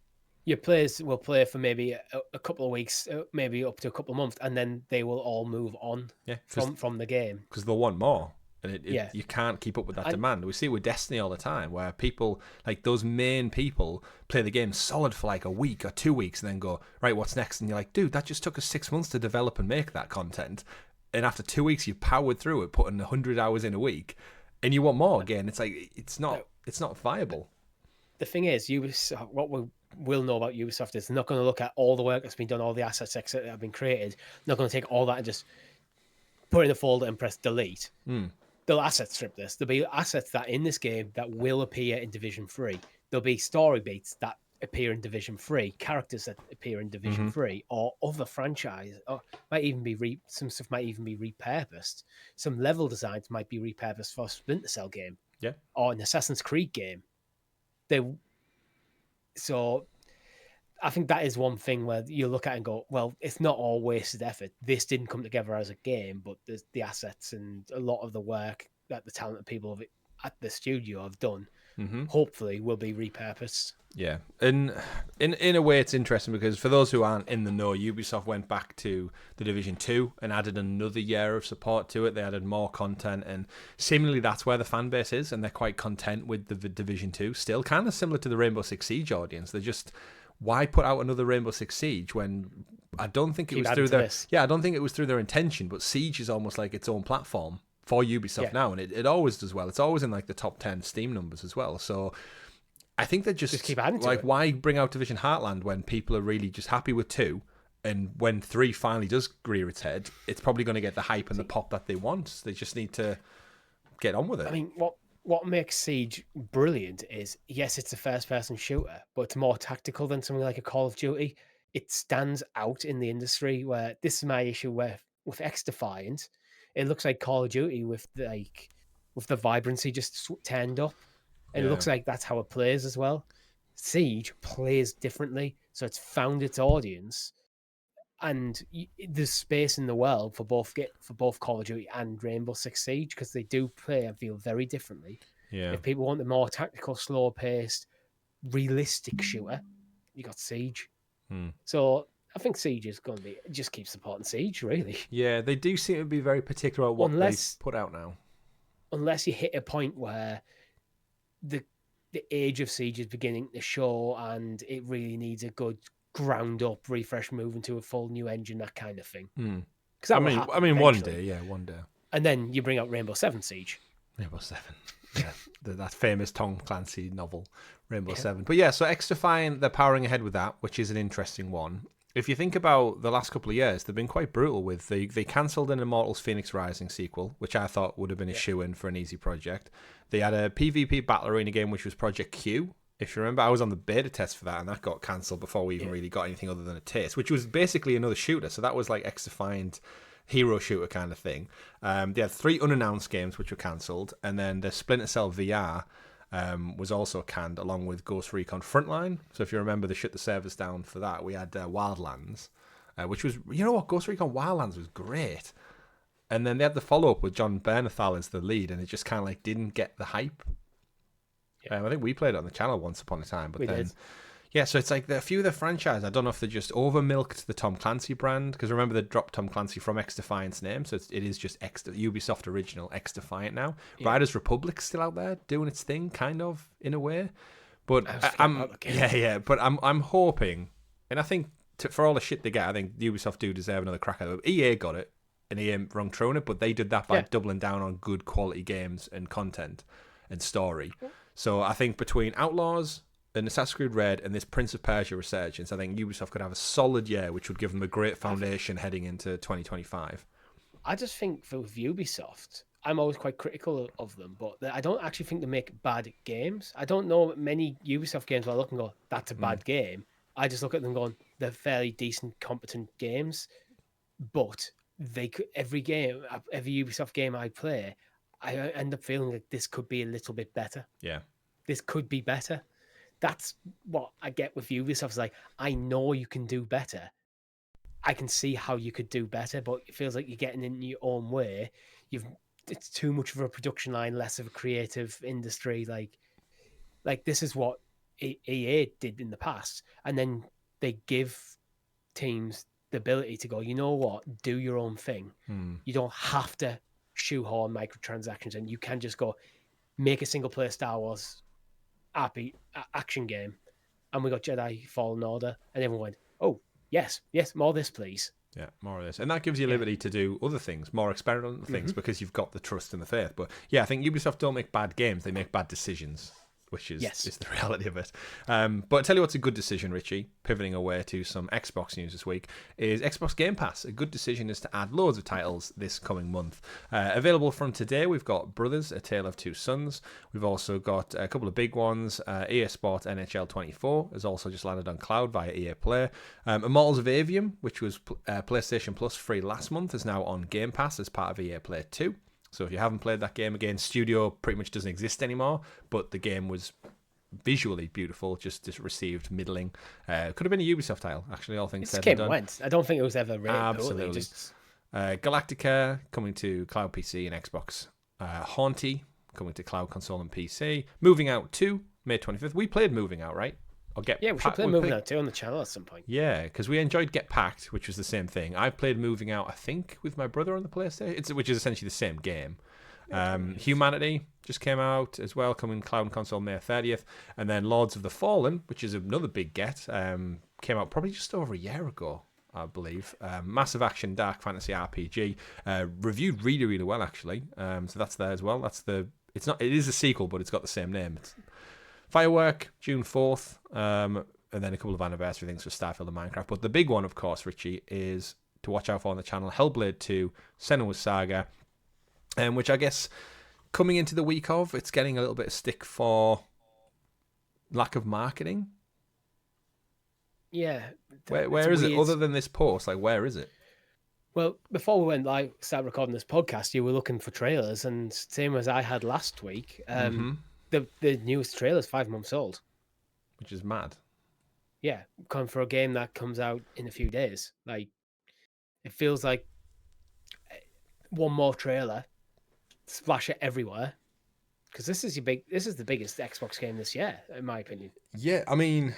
S2: Your players will play for maybe a couple of weeks, maybe up to a couple of months, and then they will all move on from the game.
S1: Because they'll want more. And you can't keep up with that demand. We see it with Destiny all the time, where people, like those main people, play the game solid for like a week or 2 weeks and then go, right, what's next? And you're like, dude, that just took us 6 months to develop and make that content. And after 2 weeks, you've powered through it, putting 100 hours in a week, and you want more again. It's like, it's not viable.
S2: The thing is, what we'll know about Ubisoft is they're not going to look at all the work that's been done, all the assets that have been created. They're not going to take all that and just put it in a folder and press delete. They'll asset strip this. There'll be assets that in this game that will appear in Division 3. There'll be story beats that appear in Division 3, characters that appear in Division 3, or other franchises. Or might even be some stuff might even be repurposed. Some level designs might be repurposed for a Splinter Cell game, or an Assassin's Creed game. So I think that is one thing where you look at it and go, well, it's not all wasted effort. This didn't come together as a game, but the assets and a lot of the work that the talented people at the studio have done, hopefully will be repurposed.
S1: Yeah, and in a way it's interesting, because for those who aren't in the know, Ubisoft went back to the Division 2 and added another year of support to it. They added more content, and seemingly that's where the fan base is, and they're quite content with the Division 2. Still kind of similar to the Rainbow Six Siege audience. They're just, why put out another Rainbow Six Siege when I don't think it was through their I don't think it was through their intention, but Siege is almost like its own platform for Ubisoft now, and it always does well. It's always in like the top 10 Steam numbers as well. So I think they just
S2: keep adding to
S1: like
S2: it.
S1: Why bring out Division Heartland when people are really just happy with 2, and when 3 finally does rear its head, it's probably going to get the hype and the pop that they want. They just need to get on with it.
S2: I mean, what makes Siege brilliant is, yes, it's a first-person shooter, but it's more tactical than something like a Call of Duty. It stands out in the industry, where this is my issue with X-Defiant. It looks like Call of Duty with the vibrancy just turned up. And it looks like that's how it plays as well. Siege plays differently, so it's found its audience, and there's space in the world for both Call of Duty and Rainbow Six Siege, because they do play and feel very differently.
S1: Yeah.
S2: If people want a more tactical, slow-paced, realistic shooter, you got Siege. So I think Siege is going to be, just keep supporting Siege, really.
S1: Yeah, they do seem to be very particular about what they put out now.
S2: Unless you hit a point where the age of Siege is beginning to show, and it really needs a good ground up refresh, moving to a full new engine, that kind of thing. Because
S1: I mean, one day.
S2: And then you bring out Rainbow Seven Siege.
S1: Rainbow Seven, yeah, that famous Tom Clancy novel, Rainbow Seven. But yeah, so X-Defiant, they're powering ahead with that, which is an interesting one. If you think about the last couple of years, they've been quite brutal with they cancelled an Immortals Phoenix Rising sequel, which I thought would have been a shoo-in for an easy project. They had a PvP Battle Arena game, which was Project Q. If you remember, I was on the beta test for that, and that got cancelled before we even really got anything other than a taste, which was basically another shooter. So that was like X-Defiant hero shooter kind of thing. They had 3 unannounced games which were cancelled, and then the Splinter Cell VR was also canned, along with Ghost Recon Frontline. So if you remember, they shut the servers down for that. We had Wildlands, which was, you know what, Ghost Recon Wildlands was great. And then they had the follow-up with John Bernthal as the lead, and it just kind of like didn't get the hype. I think we played it on the channel once upon a time, but we did. Yeah, so it's like a few of the franchise, I don't know if they just over-milked the Tom Clancy brand, because remember they dropped Tom Clancy from X-Defiant's name, so it is just Ubisoft original X-Defiant now. Riders Republic's still out there doing its thing, kind of, in a way. But I'm hoping, and I think for all the shit they get, I think Ubisoft do deserve another crack at it. EA got it, and EA wrong thrown it, but they did that by doubling down on good quality games and content and story. So I think between Outlaws and Assassin's Creed Red and this Prince of Persia Resurgence, I think Ubisoft could have a solid year, which would give them a great foundation heading into 2025.
S2: I just think with Ubisoft, I'm always quite critical of them, but I don't actually think they make bad games. I don't know many Ubisoft games where I look and go, that's a bad game. I just look at them going, they're fairly decent, competent games, but every Ubisoft game I play, I end up feeling like this could be a little bit better.
S1: Yeah.
S2: This could be better. That's what I get with Ubisoft. It's like, I know you can do better. I can see how you could do better, but it feels like you're getting in your own way. It's too much of a production line, less of a creative industry. Like this is what EA did in the past, and then they give teams the ability to go, you know what, do your own thing. You don't have to shoehorn microtransactions, and you can just go make a single player Star Wars action game. And we got Jedi Fallen Order, and everyone went, oh, yes, more of this, please.
S1: Yeah, more of this. And that gives you liberty to do other things, more experimental things, because you've got the trust and the faith. But yeah, I think Ubisoft don't make bad games, they make bad decisions, which is the reality of it. But I'll tell you what's a good decision, Richie, pivoting away to some Xbox news this week, is Xbox Game Pass. A good decision is to add loads of titles this coming month. Available from today, we've got Brothers, A Tale of Two Sons. We've also got a couple of big ones. EA Sports NHL 24 has also just landed on cloud via EA Play. Immortals of Avium, which was PlayStation Plus free last month, is now on Game Pass as part of EA Play 2. So if you haven't played that game, again, Studio pretty much doesn't exist anymore, but the game was visually beautiful, just received middling. Could have been a Ubisoft title, actually, all things said and done.
S2: Went. I don't think it was ever really
S1: Absolutely. Galactica coming to cloud PC and Xbox. Haunty coming to cloud console and PC. Moving Out 2, May 25th. We played Moving Out, right?
S2: We should play Moving Out 2 on the channel at some point.
S1: Yeah, because we enjoyed Get Packed, which was the same thing. I played Moving Out, I think, with my brother on the PlayStation, which is essentially the same game. Humanity just came out as well, coming cloud and console May 30th. And then Lords of the Fallen, which is another big get, came out probably just over a year ago, I believe. Massive action, dark fantasy RPG. Reviewed really, really well, actually. So that's there as well. It is a sequel, but it's got the same name. It's Firework, June 4th, and then a couple of anniversary things for Starfield and Minecraft. But the big one, of course, Richie, is to watch out for on the channel, Hellblade 2, Senua's Saga, which I guess coming into the week of, it's getting a little bit of stick for lack of marketing.
S2: Yeah.
S1: Where is it? Other than this post, where is it?
S2: Well, before we started recording this podcast, you were looking for trailers, and same as I had last week, the newest trailer is 5 months old.
S1: Which is mad.
S2: Yeah, come for a game that comes out in a few days. It feels like one more trailer, splash it everywhere. Because this is the biggest Xbox game this year, in my opinion. Yeah,
S1: I mean,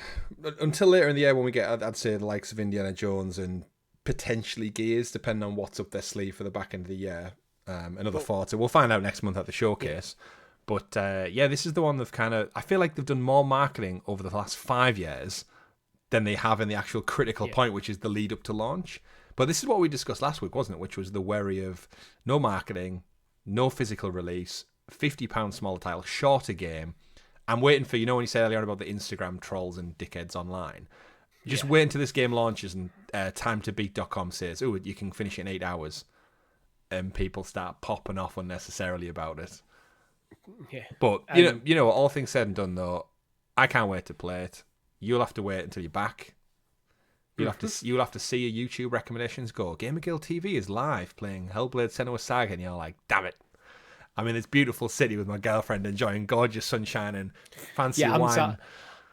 S1: until later in the year when we get, I'd say, the likes of Indiana Jones and potentially Gears, depending on what's up their sleeve for the back end of the year. Another Forza. We'll find out next month at the showcase. Yeah. But this is the one I feel like they've done more marketing over the last 5 years than they have in the actual critical point, which is the lead up to launch. But this is what we discussed last week, wasn't it? Which was the worry of no marketing, no physical release, £50 smaller title, shorter game. I'm waiting for, when you said earlier about the Instagram trolls and dickheads online. Just wait until this game launches and timetobeat.com says, oh, you can finish it in 8 hours. And people start popping off unnecessarily about it.
S2: Yeah.
S1: But, all things said and done, though, I can't wait to play it. You'll have to wait until you're back. You'll have to see your YouTube recommendations go. GamerGuildTV is live playing Hellblade Senua's Saga, and you're like, damn it. I'm in this beautiful city with my girlfriend enjoying gorgeous sunshine and fancy wine.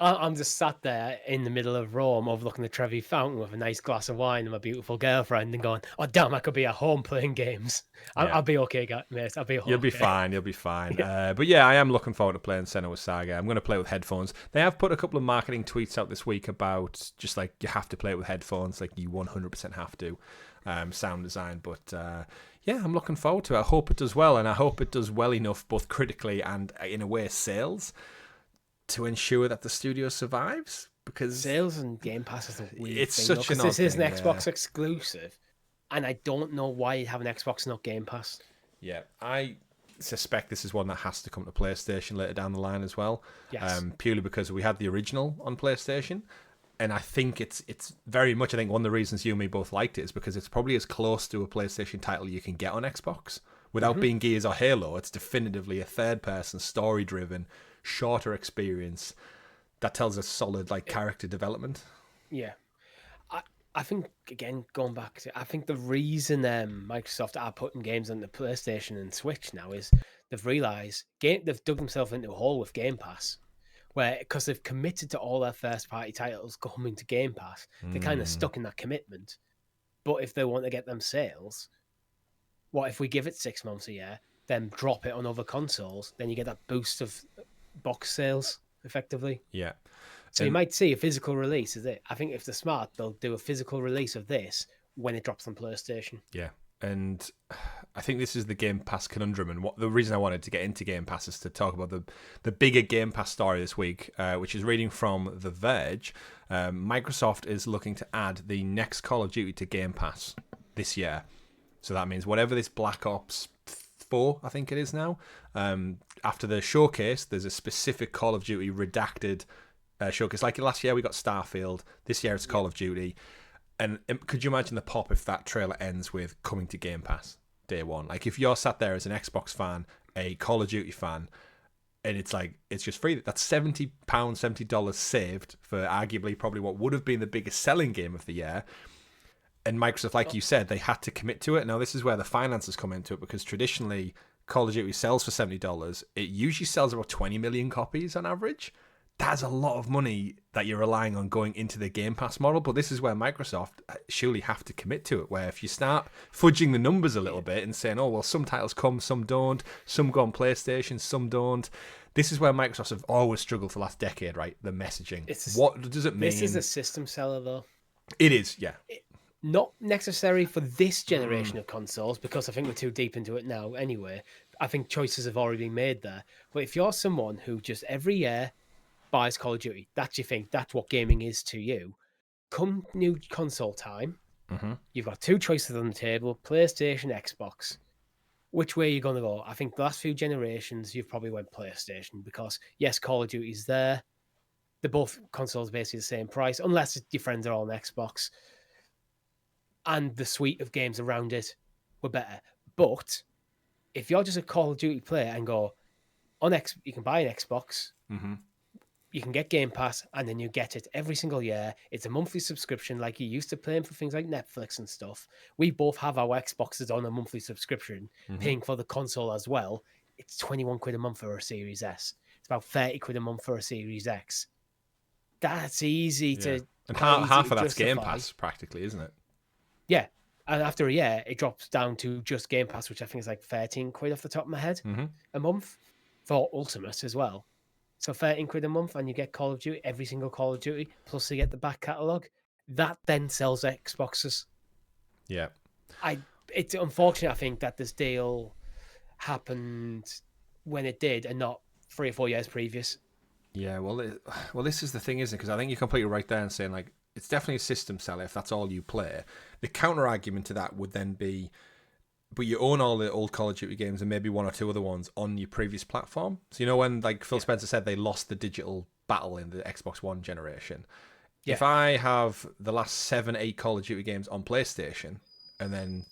S2: I'm just sat there in the middle of Rome overlooking the Trevi Fountain with a nice glass of wine and my beautiful girlfriend and going, oh, damn, I could be at home playing games. I'll be okay, mate. I'll be okay.
S1: You'll be fine. Yeah. But yeah, I am looking forward to playing Senua's Saga. I'm going to play with headphones. They have put a couple of marketing tweets out this week about just you have to play it with headphones, you 100% have to, sound design. But I'm looking forward to it. I hope it does well, and I hope it does well enough both critically and, in a way, sales, to ensure that the studio survives, because
S2: sales and Game Pass is a weird thing.
S1: Such an odd thing.
S2: This is an Xbox exclusive, and I don't know why you have an Xbox not Game Pass.
S1: Yeah, I suspect this is one that has to come to PlayStation later down the line as well.
S2: Yes.
S1: Purely because we had the original on PlayStation, And I think it's very much, I think one of the reasons you and me both liked it is because it's probably as close to a PlayStation title you can get on Xbox. Without being Gears or Halo, it's definitively a third-person, story-driven, shorter experience that tells a solid character development.
S2: Yeah. I think, again, going back to, I think the reason Microsoft are putting games on the PlayStation and Switch now is they've realised they've dug themselves into a hole with Game Pass, where because they've committed to all their first-party titles coming to Game Pass, they're kind of stuck in that commitment. But if they want to get them sales, what if we give it 6 months a year, then drop it on other consoles? Then you get that boost of box sales, effectively.
S1: Yeah.
S2: So you might see a physical release, is it? I think if they're smart, they'll do a physical release of this when it drops on PlayStation.
S1: Yeah. And I think this is the Game Pass conundrum. And the reason I wanted to get into Game Pass is to talk about the bigger Game Pass story this week, which is reading from The Verge. Microsoft is looking to add the next Call of Duty to Game Pass this year. So that means whatever this Black Ops 4, I think it is now, after the showcase, there's a specific Call of Duty redacted showcase. Like last year, we got Starfield. This year, it's Call of Duty. And could you imagine the pop if that trailer ends with coming to Game Pass day one? Like if you're sat there as an Xbox fan, a Call of Duty fan, and it's just free. That's £70, $70 saved for arguably probably what would have been the biggest selling game of the year. And Microsoft, like you said, they had to commit to it. Now, this is where the finances come into it, because traditionally, Call of Duty sells for $70. It usually sells about 20 million copies on average. That's a lot of money that you're relying on going into the Game Pass model. But this is where Microsoft surely have to commit to it, where if you start fudging the numbers a little bit and saying, oh, well, some titles come, some don't, some go on PlayStation, some don't. This is where Microsoft have always struggled for the last decade, right? The messaging. What does it mean?
S2: This is a system seller, though.
S1: It is, yeah.
S2: Not necessary for this generation of consoles, because I think we're too deep into it now anyway. I think choices have already been made there. But if you're someone who just every year buys Call of Duty, that's your thing, that's what gaming is to you, come new console time, you've got two choices on the table, PlayStation, Xbox. Which way are you going to go? I think the last few generations, you've probably went PlayStation, because yes, Call of Duty's there. They're both consoles basically the same price, unless your friends are all on Xbox. And the suite of games around it were better. But if you're just a Call of Duty player and go on you can buy an Xbox, you can get Game Pass, and then you get it every single year. It's a monthly subscription like you used to playing for things like Netflix and stuff. We both have our Xboxes on a monthly subscription, paying for the console as well. It's 21 quid a month for a Series S. It's about 30 quid a month for a Series X. That's easy to...
S1: And half of that's Game Pass, practically, isn't it?
S2: Yeah, and after a year, it drops down to just Game Pass, which I think is like 13 quid off the top of my head a month for Ultimate as well. So 13 quid a month, and you get Call of Duty, every single Call of Duty, plus you get the back catalogue. That then sells Xboxes.
S1: Yeah.
S2: It's unfortunate, I think, that this deal happened when it did and not 3 or 4 years previous.
S1: Yeah, well, this is the thing, isn't it? Because I think you're completely right there in saying, like, it's definitely a system seller if that's all you play. The counter argument to that would then be, but you own all the old Call of Duty games and maybe one or two other ones on your previous platform. So, you know, when like Phil Spencer said they lost the digital battle in the Xbox One generation. Yeah. If I have the last 7, 8 Call of Duty games on PlayStation, and then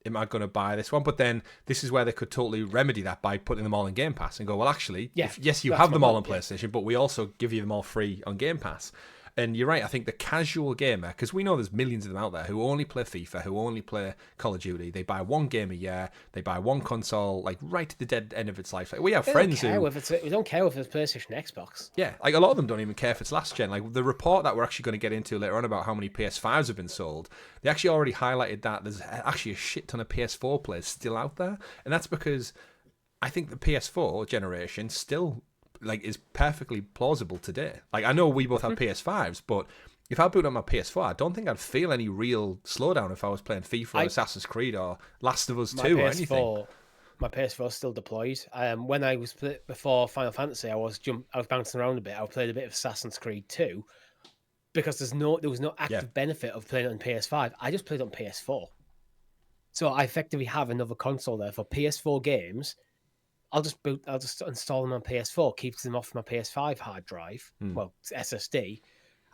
S1: am I going to buy this one? But then this is where they could totally remedy that by putting them all in Game Pass and go, well, actually, yes, you have them all on PlayStation, but we also give you them all free on Game Pass. And you're right, I think the casual gamer, because we know there's millions of them out there who only play FIFA, who only play Call of Duty. They buy one game a year, they buy one console, like right to the dead end of its life. Like, we have friends who...
S2: we don't care if it's PlayStation, Xbox.
S1: Yeah, like a lot of them don't even care if it's last gen. Like the report that we're actually going to get into later on about how many PS5s have been sold, they actually already highlighted that there's actually a shit ton of PS4 players still out there. And that's because I think the PS4 generation still... like is perfectly plausible today. Like I know we both have PS5s, but if I boot on my PS4, I don't think I'd feel any real slowdown if I was playing FIFA or Assassin's Creed or Last of Us 2 or anything.
S2: My PS4 is still deployed. When I was before Final Fantasy, I was bouncing around a bit. I played a bit of Assassin's Creed 2 because there was no active benefit of playing it on PS5. I just played it on PS4, so I effectively have another console there for PS4 games. I'll just install them on PS4, keep them off my PS5 hard drive, well, SSD,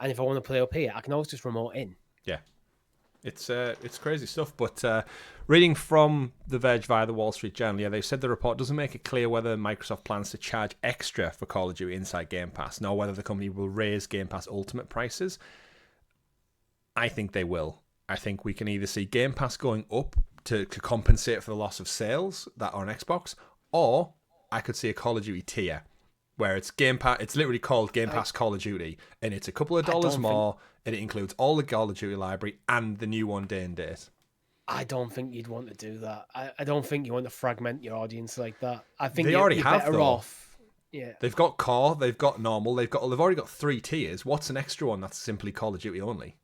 S2: And if I want to play up here, I can always just remote in.
S1: Yeah. It's crazy stuff, but reading from The Verge via the Wall Street Journal, yeah, they said the report doesn't make it clear whether Microsoft plans to charge extra for Call of Duty inside Game Pass, nor whether the company will raise Game Pass Ultimate prices. I think they will. I think we can either see Game Pass going up to compensate for the loss of sales that are on Xbox, or I could see a Call of Duty tier where it's Game Pass. It's literally called Game Pass Call of Duty, and it's a couple of dollars more, and it includes all the Call of Duty library and the new one day and date.
S2: I don't think you'd want to do that. I don't think you want to fragment your audience like that. I think
S1: They
S2: you're
S1: already have,
S2: better
S1: though.
S2: off. Yeah,
S1: They've got core, they've got normal, they've already got 3 tiers. What's an extra one that's simply Call of Duty only?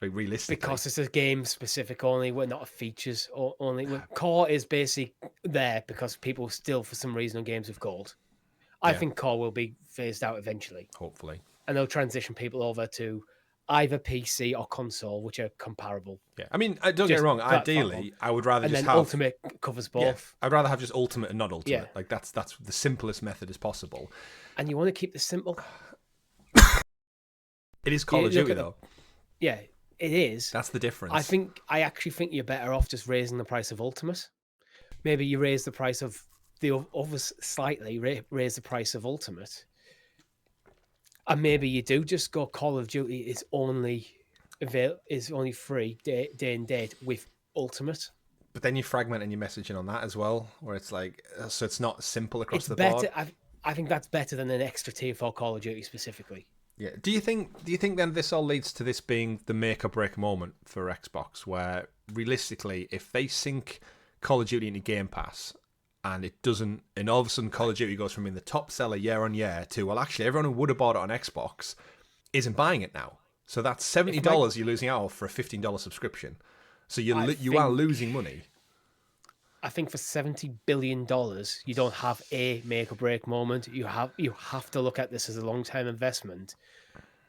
S1: Like, realistically,
S2: because it's a game specific only. We're not a features only. Core is basically there because people still, for some reason, on games with gold. I think core will be phased out eventually.
S1: Hopefully.
S2: And they'll transition people over to either PC or console, which are comparable.
S1: Yeah, I mean, don't get me wrong. Ideally, I would rather just have
S2: Ultimate covers both.
S1: Yeah, I'd rather have just Ultimate and not Ultimate.
S2: Yeah.
S1: Like that's the simplest method as possible.
S2: And you want to keep this simple.
S1: It is Call of Duty though.
S2: Yeah, it is.
S1: That's the difference.
S2: I actually think you're better off just raising the price of Ultimate. Maybe you raise the price of the others slightly, raise the price of Ultimate. And maybe you do just go Call of Duty is only free day and date with Ultimate.
S1: But then you're fragmenting your messaging on that as well, where it's like, so it's not simple across the
S2: board. I think that's better than an extra tier for Call of Duty specifically.
S1: Yeah. Do you think then this all leads to this being the make or break moment for Xbox, where realistically, if they sync Call of Duty into Game Pass and it doesn't, and all of a sudden Call of Duty goes from being the top seller year on year to, well, actually everyone who would have bought it on Xbox isn't buying it now. So that's $70 you're losing out for a $15 subscription. So you are losing money.
S2: I think for $70 billion, you don't have a make or break moment. You have to look at this as a long-term investment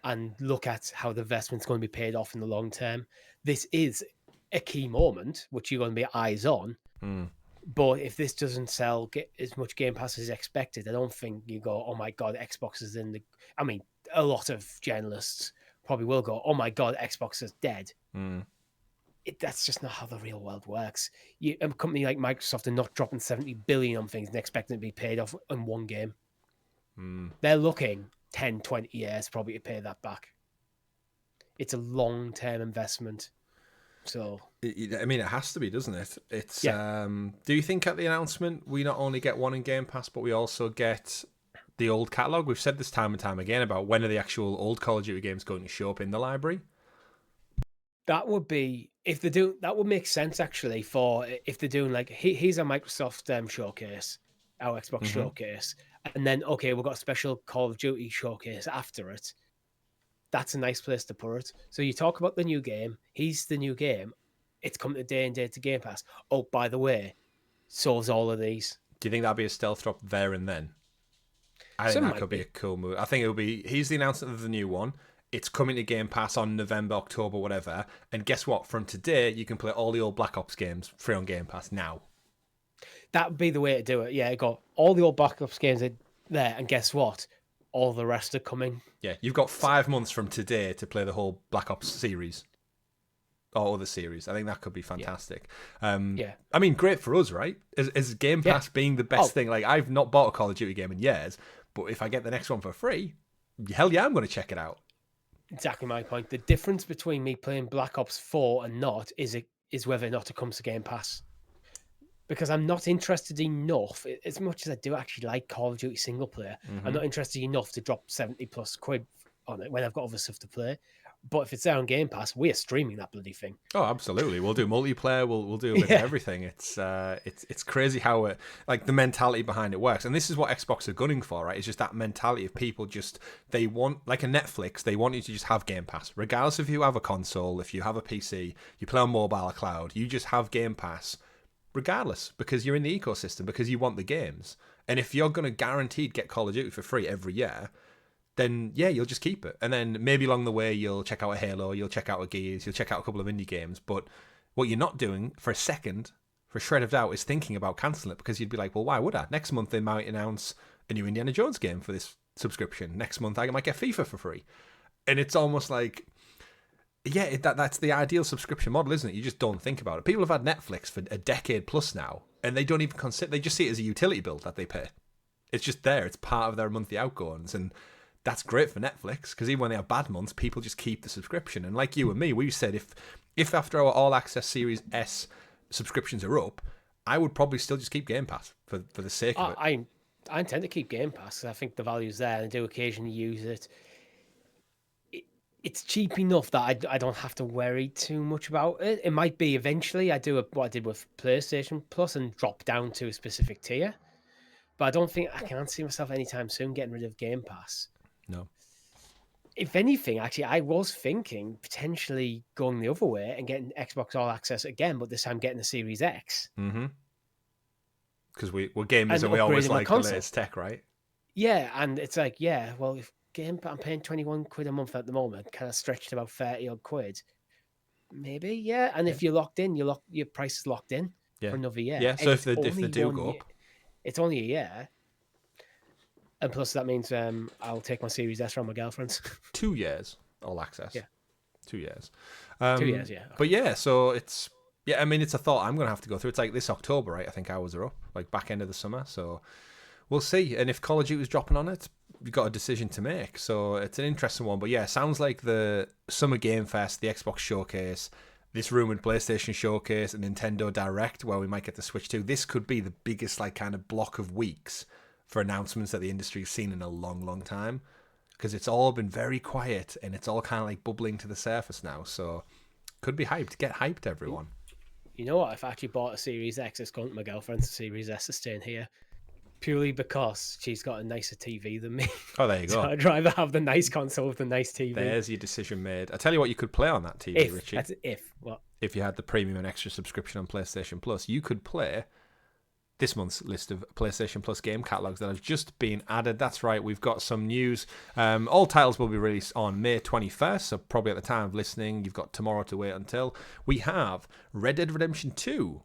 S2: and look at how the investment's going to be paid off in the long term. This is a key moment, which you're going to be eyes on. But if this doesn't sell as much Game Pass as expected, I don't think you go, oh my God, Xbox is in the... I mean, a lot of journalists probably will go, oh my God, Xbox is dead. That's just not how the real world works. A company like Microsoft are not dropping $70 billion on things and expecting it to be paid off in one game. They're looking 10, 20 years probably to pay that back. It's a long-term investment. So
S1: I mean, it has to be, doesn't it? It's do you think at the announcement we not only get one in Game Pass, but we also get the old catalog? We've said this time and time again about when are the actual old Call of Duty games going to show up in the library?
S2: That would be, if they do, that would make sense actually. For if they're doing like, here's a Microsoft showcase, our Xbox showcase, and then we've got a special Call of Duty showcase after it. That's a nice place to put it. So you talk about the new game. Here's the new game. It's coming to day and date to Game Pass. Oh, by the way, so's all of these.
S1: Do you think that'd be a stealth drop there and then? I think that could be a cool move. I think it would be, here's the announcement of the new one. It's coming to Game Pass on November, October, whatever. And guess what? From today, you can play all the old Black Ops games free on Game Pass now.
S2: That would be the way to do it. Yeah, you got all the old Black Ops games there. And guess what? All the rest are coming.
S1: Yeah, you've got 5 months from today to play the whole Black Ops series. Or other series. I think that could be fantastic.
S2: Yeah.
S1: I mean, great for us, right? Is Game Pass being the best thing? Like, I've not bought a Call of Duty game in years, but if I get the next one for free, hell yeah, I'm going to check it out.
S2: Exactly my point. The difference between me playing Black Ops 4 and not is whether or not it comes to Game Pass. Because I'm not interested enough, as much as I do actually like Call of Duty single player, I'm not interested enough to drop 70 plus quid on it when I've got other stuff to play. But if it's there on Game Pass, we are streaming that bloody thing.
S1: Oh, absolutely. We'll do multiplayer. We'll do a bit of everything. It's crazy how the mentality behind it works. And this is what Xbox are gunning for, right? It's just that mentality of people they want, like a Netflix, they want you to just have Game Pass. Regardless if you have a console, if you have a PC, you play on mobile or cloud, you just have Game Pass regardless, because you're in the ecosystem, because you want the games. And if you're going to guaranteed get Call of Duty for free every year, then yeah, you'll just keep it. And then maybe along the way, you'll check out a Halo, you'll check out a Gears, you'll check out a couple of indie games. But what you're not doing for a second, for a shred of doubt, is thinking about cancelling it, because you'd be like, well, why would I? Next month, they might announce a new Indiana Jones game for this subscription. Next month, I might get FIFA for free. And it's almost like, yeah, that's the ideal subscription model, isn't it? You just don't think about it. People have had Netflix for a decade plus now, and they don't even consider. They just see it as a utility bill that they pay. It's just there. It's part of their monthly outgoings, and that's great for Netflix because even when they have bad months, people just keep the subscription. And like you and me, we said if after our All Access Series S subscriptions are up, I would probably still just keep Game Pass for the sake of it.
S2: I intend to keep Game Pass because I think the value's there, and I do occasionally use it. It's cheap enough that I don't have to worry too much about it. It might be eventually I do what I did with PlayStation Plus and drop down to a specific tier. But I can't see myself anytime soon getting rid of Game Pass.
S1: No.
S2: If anything, actually, I was thinking potentially going the other way and getting Xbox All Access again, but this time getting the Series X.
S1: Mm-hmm. Because we're gamers and we always like the latest tech, right?
S2: Yeah, and it's like, well, if I'm paying 21 quid a month at the moment, kind of stretched about 30 odd quid. Maybe, yeah. And if you're locked in, your price is locked in for another year.
S1: Yeah, so if they do go up.
S2: It's only a year. And plus that means I'll take my Series S from my girlfriend's.
S1: 2 years, all access.
S2: Yeah.
S1: 2 years.
S2: 2 years, yeah.
S1: But yeah, so it's a thought I'm going to have to go through. It's like this October, right? I think hours are up, like back end of the summer. So we'll see. And if Call of Duty was dropping on it, you've got a decision to make. So it's an interesting one. But yeah, sounds like the Summer Game Fest, the Xbox Showcase, this rumored PlayStation Showcase, and Nintendo Direct, where we might get the Switch 2. This could be the biggest like kind of block of weeks for announcements that the industry's seen in a long, long time. Because it's all been very quiet and it's all kind of like bubbling to the surface now. So could be hyped. Get hyped, everyone.
S2: You know what? If I actually bought a Series X, it's going to my girlfriend's Series S to stay in here. Purely because she's got a nicer TV than me.
S1: Oh, there you go.
S2: So I'd rather have the nice console with the nice TV.
S1: There's your decision made. I tell you what, you could play on that TV, Richie.
S2: If
S1: you had the premium and extra subscription on PlayStation Plus, you could play this month's list of PlayStation Plus game catalogs that have just been added. That's right, we've got some news. All titles will be released on May 21st, so probably at the time of listening, you've got tomorrow to wait until. We have Red Dead Redemption 2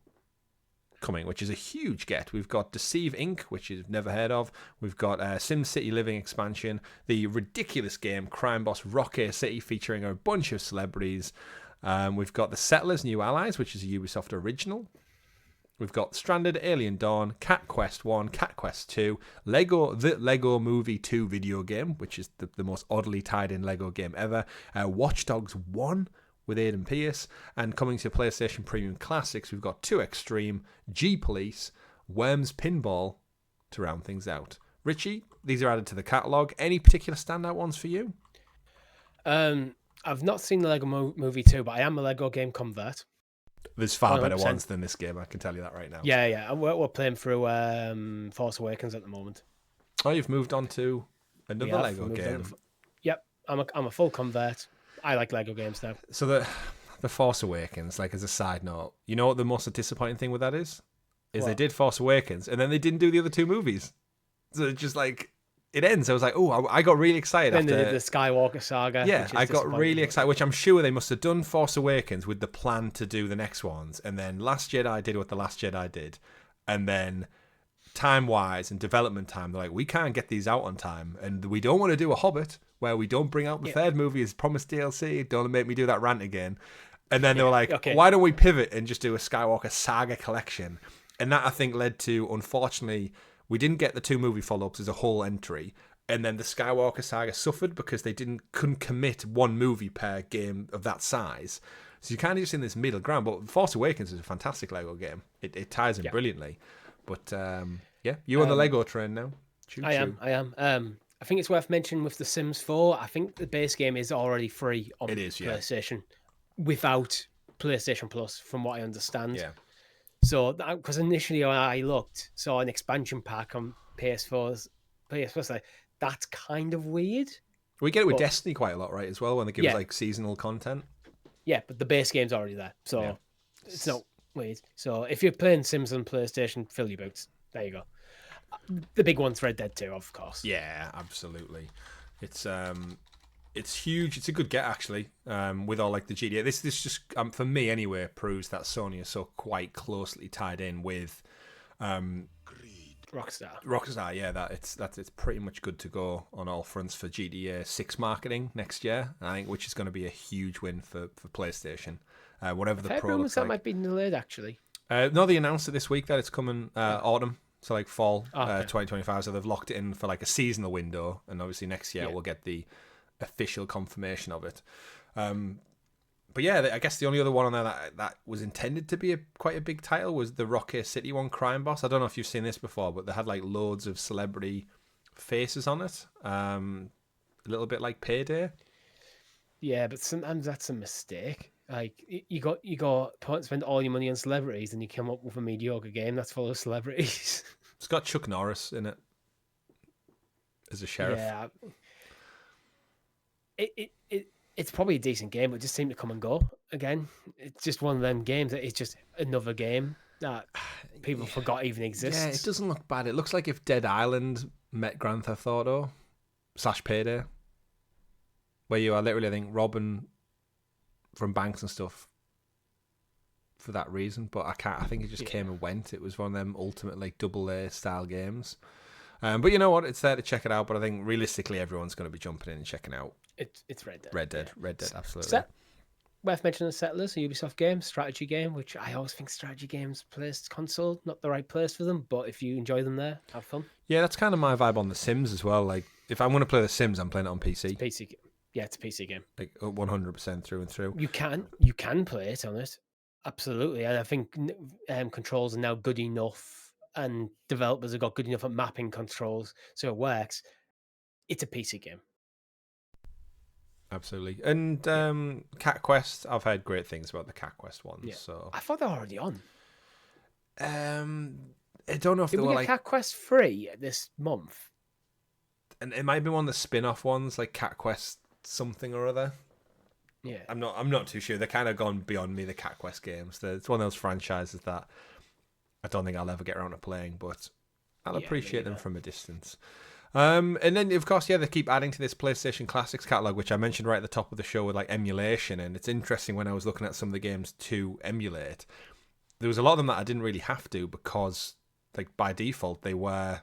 S1: coming, which is a huge get. We've got Deceive Inc., which you've never heard of. We've got SimCity Living expansion, the ridiculous game Crime Boss Rocket City featuring a bunch of celebrities. We've got The Settlers New Allies, which is a Ubisoft original. We've got Stranded, Alien Dawn, Cat Quest 1, Cat Quest 2, The Lego Movie 2 video game, which is the most oddly tied in Lego game ever, Watch Dogs 1 with Aidan Pierce, and coming to PlayStation Premium Classics, we've got 2 Extreme, G-Police, Worms Pinball to round things out. Richie, these are added to the catalogue. Any particular standout ones for you?
S2: I've not seen the Lego Movie 2, but I am a Lego game convert.
S1: There's far 100%. Better ones than this game, I can tell you that right now.
S2: Yeah. We're playing through Force Awakens at the moment.
S1: Oh, you've moved on to another Lego game.
S2: Yep, I'm a full convert. I like Lego games now.
S1: So the Force Awakens, like as a side note, you know what the most disappointing thing with that is? They did Force Awakens and then they didn't do the other 2 movies. So it's just like it ends. I was like, oh, I got really excited.
S2: Then they did the Skywalker saga.
S1: Yeah, I got really excited, which I'm sure they must have done Force Awakens with the plan to do the next ones. And then Last Jedi did what the Last Jedi did. And then time-wise and development time, they're like, we can't get these out on time. And we don't want to do a Hobbit where we don't bring out the third movie as promised DLC. Don't make me do that rant again. And then they were like, why don't we pivot and just do a Skywalker saga collection? And that, I think, led to, unfortunately, we didn't get the 2 movie follow-ups as a whole entry, and then the Skywalker saga suffered because they couldn't commit 1 movie per game of that size. So you kind of just in this middle ground. But Force Awakens is a fantastic Lego game. It ties in brilliantly. But you on the Lego train now?
S2: I am. I think it's worth mentioning with The Sims 4. I think the base game is already free on PlayStation without PlayStation Plus, from what I understand.
S1: Yeah.
S2: So, because initially when I saw an expansion pack on PS4's like, that's kind of weird.
S1: We get it with Destiny quite a lot, right, as well, when they give us like seasonal content.
S2: Yeah, but the base game's already there, so it's not weird. So if you're playing Sims on PlayStation, fill your boots. There you go. The big one's Red Dead 2, of course.
S1: Yeah, absolutely. It's huge. It's a good get, actually, with all like the GTA. This just, for me anyway, proves that Sony is so quite closely tied in with
S2: Rockstar.
S1: Yeah, it's pretty much good to go on all fronts for GTA 6 marketing next year. I think, which is going to be a huge win for PlayStation. Whatever the Pro looks
S2: that
S1: like.
S2: might be delayed actually.
S1: No, they announced it this week that it's coming autumn, so like fall 2025. So they've locked it in for like a seasonal window, and obviously next year we'll get the official confirmation of it. But yeah, I guess the only other one on there that was intended to be quite a big title was the Rocket City one, Crime Boss. I don't know if you've seen this before, but they had like loads of celebrity faces on it. A little bit like Payday.
S2: Yeah, but sometimes that's a mistake. Like you got spend all your money on celebrities, and you come up with a mediocre game that's full of celebrities.
S1: It's got Chuck Norris in it as a sheriff.
S2: Yeah. It's probably a decent game, but it just seemed to come and go again. It's just one of them games that it's just another game that people forgot even exists.
S1: Yeah, it doesn't look bad. It looks like if Dead Island met Grand Theft Auto / Payday, where you are literally, I think, robbing from banks and stuff for that reason. But I think it just came and went. It was one of them ultimate like AA style games. But you know what? It's there to check it out. But I think realistically, everyone's going to be jumping in and checking out.
S2: It's Red Dead.
S1: Red Dead, absolutely.
S2: Worth mentioning Settlers, a Ubisoft game, strategy game, which I always think strategy games placed console, not the right place for them. But if you enjoy them there, have fun.
S1: Yeah, that's kind of my vibe on The Sims as well. Like, if I want to play The Sims, I'm playing it on PC.
S2: It's PC. Yeah, it's a PC game.
S1: Like 100% through and through.
S2: You can play it on it, absolutely. And I think controls are now good enough, and developers have got good enough at mapping controls, so it works. It's a PC game.
S1: Absolutely. And Cat Quest, I've heard great things about the Cat Quest ones. Yeah. So
S2: I thought they were already on.
S1: I don't know if
S2: Did
S1: they
S2: we
S1: were
S2: get
S1: like
S2: Cat Quest free this month?
S1: And it might be one of the spin-off ones, like Cat Quest something or other.
S2: Yeah.
S1: I'm not too sure. They're kind of gone beyond me, the Cat Quest games. It's one of those franchises that I don't think I'll ever get around to playing, but I'll appreciate them from a distance. And then, of course, they keep adding to this PlayStation Classics catalog, which I mentioned right at the top of the show with like emulation. And it's interesting when I was looking at some of the games to emulate, there was a lot of them that I didn't really have to because, like, by default, they were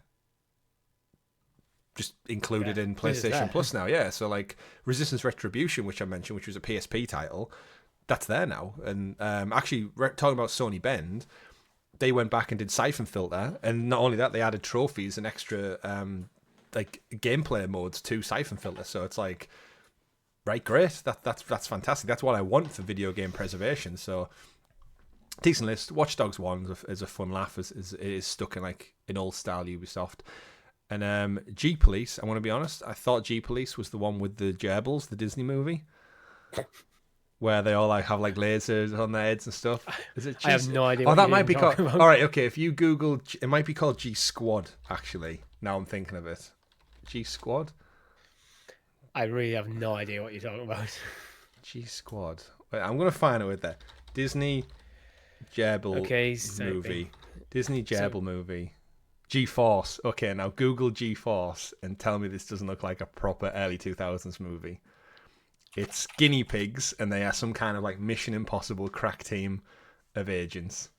S1: just included in PlayStation Plus now. Yeah, so like Resistance Retribution, which I mentioned, which was a PSP title, that's there now. And actually, talking about Sony Bend, they went back and did Siphon Filter, and not only that, they added trophies and extra like gameplay modes to Siphon Filter. So it's like, right, great. That's fantastic. That's what I want for video game preservation. So decent list. Watch Dogs 1 is a fun laugh. It is stuck in like an old style Ubisoft. And G Police, I want to be honest, I thought G Police was the one with the gerbils, the Disney movie, where they all like have like lasers on their heads and stuff. Is it G?
S2: I have no idea.
S1: Oh, that might be called. All right, okay. If you Google, it might be called G Squad. Actually, now I'm thinking of it. G Squad.
S2: I really have no idea what you're talking about.
S1: G Squad. Wait, I'm gonna find it with that Disney gerbil movie. Disney gerbil movie. G-Force. Okay, now Google G-Force and tell me this doesn't look like a proper early 2000s movie. It's guinea pigs, and they are some kind of like Mission Impossible crack team of agents.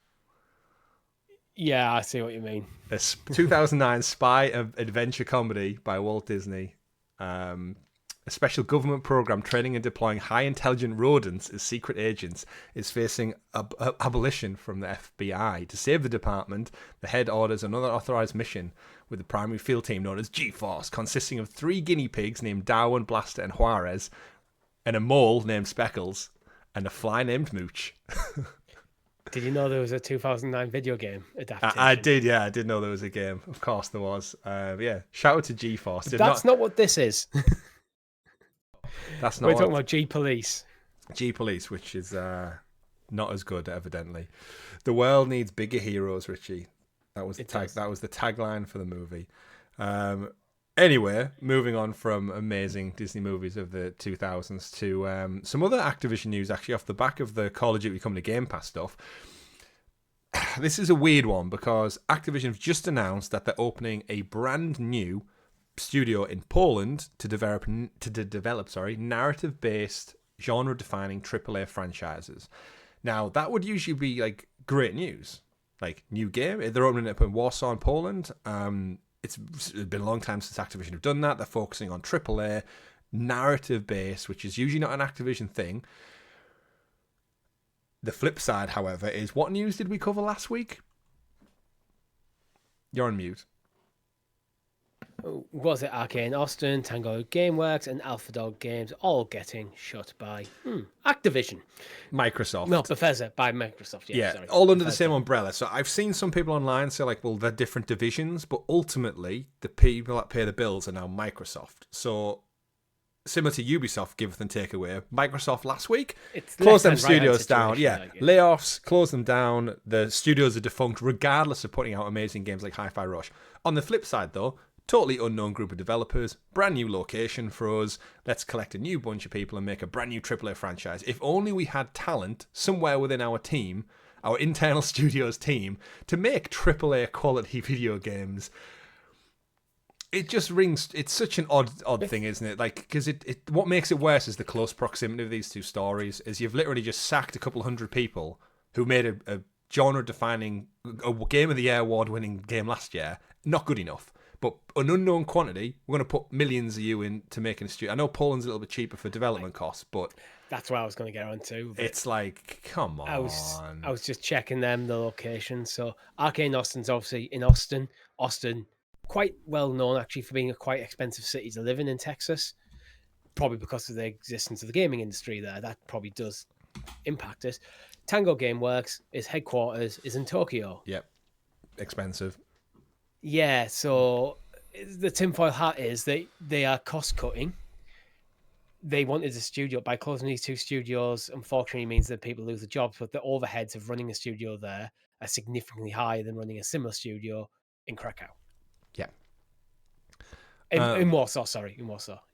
S2: Yeah, I see what you mean.
S1: A 2009 spy adventure comedy by Walt Disney. A special government program training and deploying high intelligent rodents as secret agents is facing abolition from the FBI. To save the department, the head orders another authorized mission with the primary field team known as G-Force, consisting of 3 guinea pigs named Darwin, Blaster, and Juarez, and a mole named Speckles, and a fly named Mooch.
S2: Did you know there was a 2009 video game adaptation?
S1: I did, yeah. I did know there was a game. Of course there was. Yeah. Shout out to G-Force.
S2: That's not what this is.
S1: That's not.
S2: We're talking about G-Police.
S1: G-Police, which is not as good, evidently. The world needs bigger heroes, Richie. That was the tagline for the movie. Anyway, moving on from amazing Disney movies of the 2000s to some other Activision news, actually, off the back of the Call of Duty coming to GamePass stuff. This is a weird one because Activision have just announced that they're opening a brand new studio in Poland to develop narrative-based, genre-defining AAA franchises. Now, that would usually be like great news like new game. They're opening it up in Warsaw in Poland. It's been a long time since Activision have done that. They're focusing on AAA, narrative based, which is usually not an Activision thing. The flip side, however, is what news did we cover last week? You're on mute.
S2: Was it Arcane Austin, Tango Gameworks, and Alpha Dog Games all getting shut by Activision?
S1: Microsoft.
S2: No, Bethesda by Microsoft. Yeah, sorry.
S1: All under the same umbrella. So I've seen some people online say like, well, they're different divisions, but ultimately the people that pay the bills are now Microsoft. So similar to Ubisoft, give and take away. Microsoft last week closed them studios down. Yeah, layoffs, closed them down. The studios are defunct, regardless of putting out amazing games like Hi-Fi Rush. On the flip side, though, totally unknown group of developers, brand new location for us. Let's collect a new bunch of people and make a brand new AAA franchise. If only we had talent somewhere within our team, our internal studios team, to make AAA quality video games. It just rings. It's such an odd thing, isn't it? Like, because what makes it worse is the close proximity of these two stories. Is you've literally just sacked a couple hundred people who made a genre-defining, a Game of the Year award-winning game last year. Not good enough. But an unknown quantity, we're going to put millions of you into making a studio. I know Poland's a little bit cheaper for development costs, but
S2: that's what I was going to get on to.
S1: It's like, come on.
S2: I was just checking the location. So Arcane Austin's obviously in Austin. Austin, quite well known actually for being a quite expensive city to live in Texas. Probably because of the existence of the gaming industry there. That probably does impact it. Tango Gameworks, its headquarters is in Tokyo.
S1: Yep. Expensive.
S2: Yeah, so the tinfoil hat is they are cost cutting. They wanted a studio. By closing these two studios, unfortunately, means that people lose their jobs, but the overheads of running a studio there are significantly higher than running a similar studio in Krakow.
S1: Yeah.
S2: In Warsaw,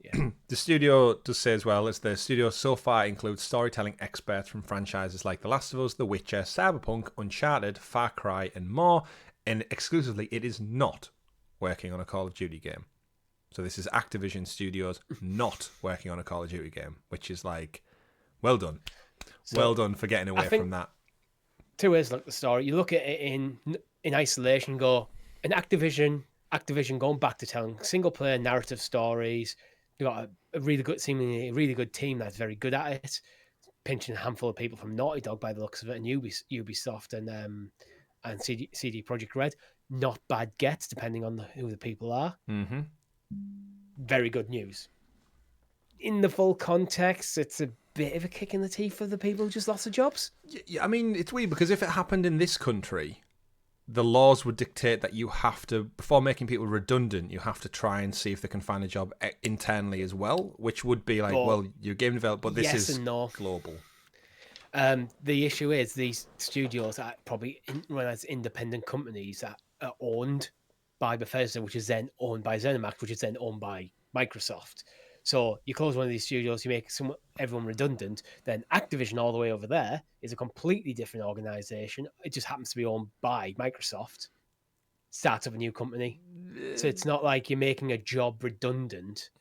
S2: yeah.
S1: The studio does say as well, as the studio so far includes storytelling experts from franchises like The Last of Us, The Witcher, Cyberpunk, Uncharted, Far Cry, and more. And exclusively, it is not working on a Call of Duty game. So this is Activision Studios not working on a Call of Duty game, which is like, well done. So, well done for getting away from that.
S2: Two ways to look at the story. You look at it in isolation, go, an Activision going back to telling single-player narrative stories. You've got seemingly a really good team that's very good at it. Pinching a handful of people from Naughty Dog by the looks of it, and Ubisoft and CD Projekt Red, not bad gets depending on who the people are.
S1: Mm-hmm.
S2: Very good news. In the full context, it's a bit of a kick in the teeth for the people who just lost their jobs.
S1: Yeah, I mean, it's weird because if it happened in this country, the laws would dictate that you have to, before making people redundant, you have to try and see if they can find a job internally as well, which would be like, well, you're game developer, but this is global.
S2: The issue is these studios are probably run as independent companies that are owned by Bethesda, which is then owned by ZeniMax, which is then owned by Microsoft. So you close one of these studios, you make everyone redundant, then Activision all the way over there is a completely different organization. It just happens to be owned by Microsoft. Start up a new company. So it's not like you're making a job redundant.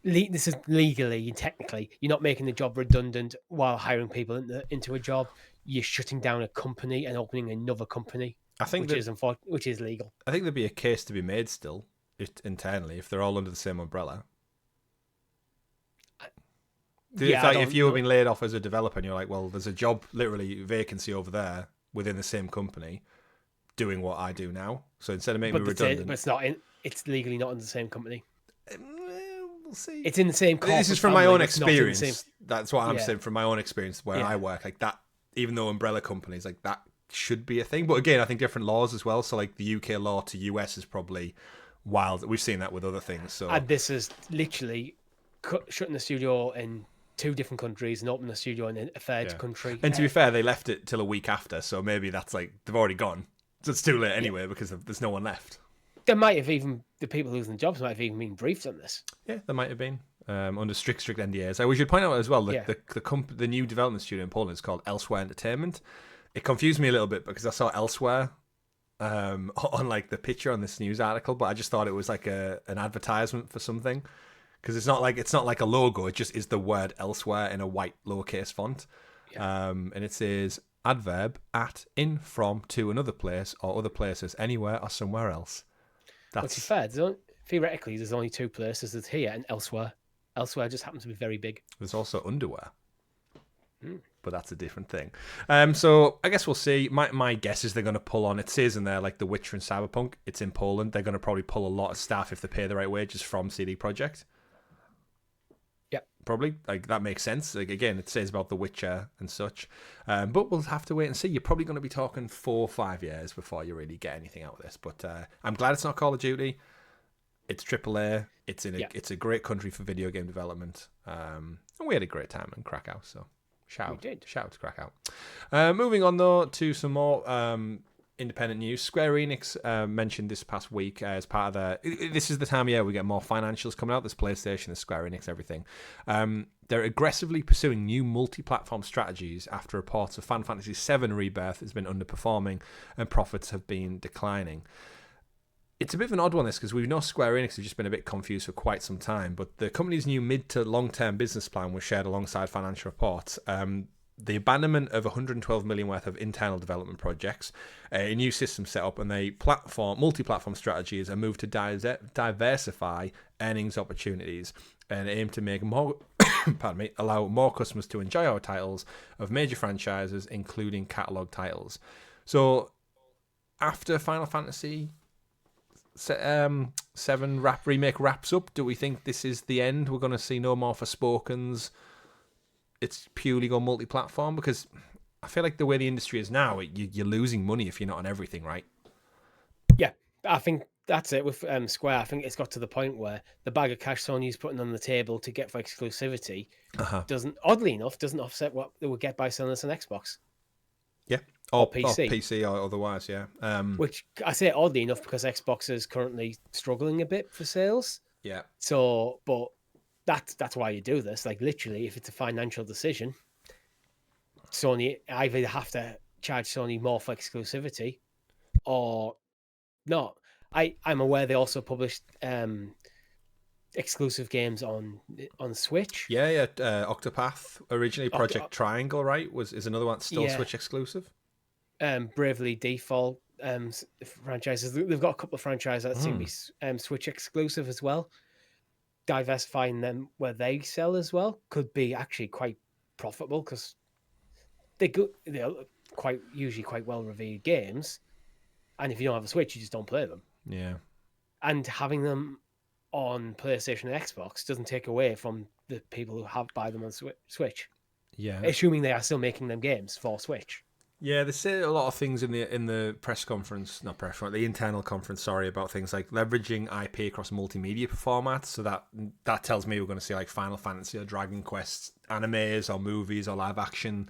S2: This is legally and technically, you're not making the job redundant while hiring people into a job. You're shutting down a company and opening another company, which is legal.
S1: I think there'd be a case to be made still internally if they're all under the same umbrella. If you were being laid off as a developer and you're like, well, there's a job, literally vacancy over there within the same company doing what I do now. So instead of making me redundant.
S2: But it's legally not in the same company.
S1: We'll see.
S2: It's in the same corporate.
S1: This is from my own experience. That's what I'm saying from my own experience where I work. Like that, even though umbrella companies, like that should be a thing. But again, I think different laws as well. So like the UK law to US is probably wild. We've seen that with other things. So
S2: and this is literally shutting the studio in 2 different countries and opening a studio in a third country.
S1: And to be fair, they left it till a week after. So maybe that's like, they've already gone. So it's too late anyway because there's no one left.
S2: There might have even, the people losing jobs might have even been briefed on this.
S1: Yeah, there might have been. Under strict NDAs. We should point out as well that the new development studio in Poland is called Elsewhere Entertainment. It confused me a little bit because I saw Elsewhere on like the picture on this news article, but I just thought it was like an advertisement for something because it's not like a logo. It just is the word Elsewhere in a white lowercase font. Yeah. And it says adverb, at, in, from, to another place, or other places, anywhere or somewhere else.
S2: Well, to be fair, theoretically, there's only two places. There's here and elsewhere. Elsewhere just happens to be very big.
S1: There's also underwear.
S2: Mm.
S1: But that's a different thing. So I guess we'll see. My guess is they're going to pull on, it says in there, like The Witcher and Cyberpunk, it's in Poland. They're going to probably pull a lot of staff if they pay the right wages from CD Projekt.
S2: Yeah.
S1: Probably. Like, that makes sense. Like, again, it says about The Witcher and such. But we'll have to wait and see. You're probably going to be talking 4 or 5 years before you really get anything out of this. But I'm glad it's not Call of Duty. It's AAA. It's a great country for video game development. And we had a great time in Krakow, so... Shout out to Krakow. Moving on, though, to some more independent news. Square Enix mentioned this past week as part of this is the time of year we get more financials coming out. There's PlayStation, there's Square Enix, everything. They're aggressively pursuing new multi-platform strategies after reports of Final Fantasy VII Rebirth has been underperforming and profits have been declining. It's a bit of an odd one, this, because we know Square Enix have just been a bit confused for quite some time, but the company's new mid to long-term business plan was shared alongside financial reports. The abandonment of 112 million worth of internal development projects, a new system set up, and a multi-platform strategy is a move to diversify earnings opportunities and aim to make more, allow more customers to enjoy our titles of major franchises, including catalog titles. So, after Final Fantasy 7 remake wraps up, do we think this is the end? We're going to see no more Forspokens. It's purely go multi-platform, because I feel like the way the industry is now, you're losing money if you're not on everything, right?
S2: Yeah, I think that's it with Square. I think it's got to the point where the bag of cash Sony's putting on the table to get for exclusivity oddly enough, doesn't offset what they would get by selling us an Xbox.
S1: Yeah. Or PC or otherwise, yeah.
S2: Which I say oddly enough because Xbox is currently struggling a bit for sales.
S1: Yeah.
S2: So, but that's why you do this. Like, literally, if it's a financial decision, Sony either have to charge Sony more for exclusivity or not. I'm aware they also published exclusive games on Switch.
S1: Yeah. Octopath, originally Project Triangle, right? Is another one still Switch exclusive?
S2: Bravely Default franchises. They've got a couple of franchises that seem to be Switch exclusive as well. Diversifying them where they sell as well could be actually quite profitable because they're usually quite well reviewed games, and if you don't have a Switch, you just don't play them.
S1: Yeah,
S2: and having them on PlayStation and Xbox doesn't take away from the people who buy them on Switch.
S1: Yeah,
S2: assuming they are still making them games for Switch.
S1: Yeah, they say a lot of things in the the internal conference, about things like leveraging IP across multimedia formats. So that tells me we're going to see like Final Fantasy or Dragon Quest animes or movies or live action,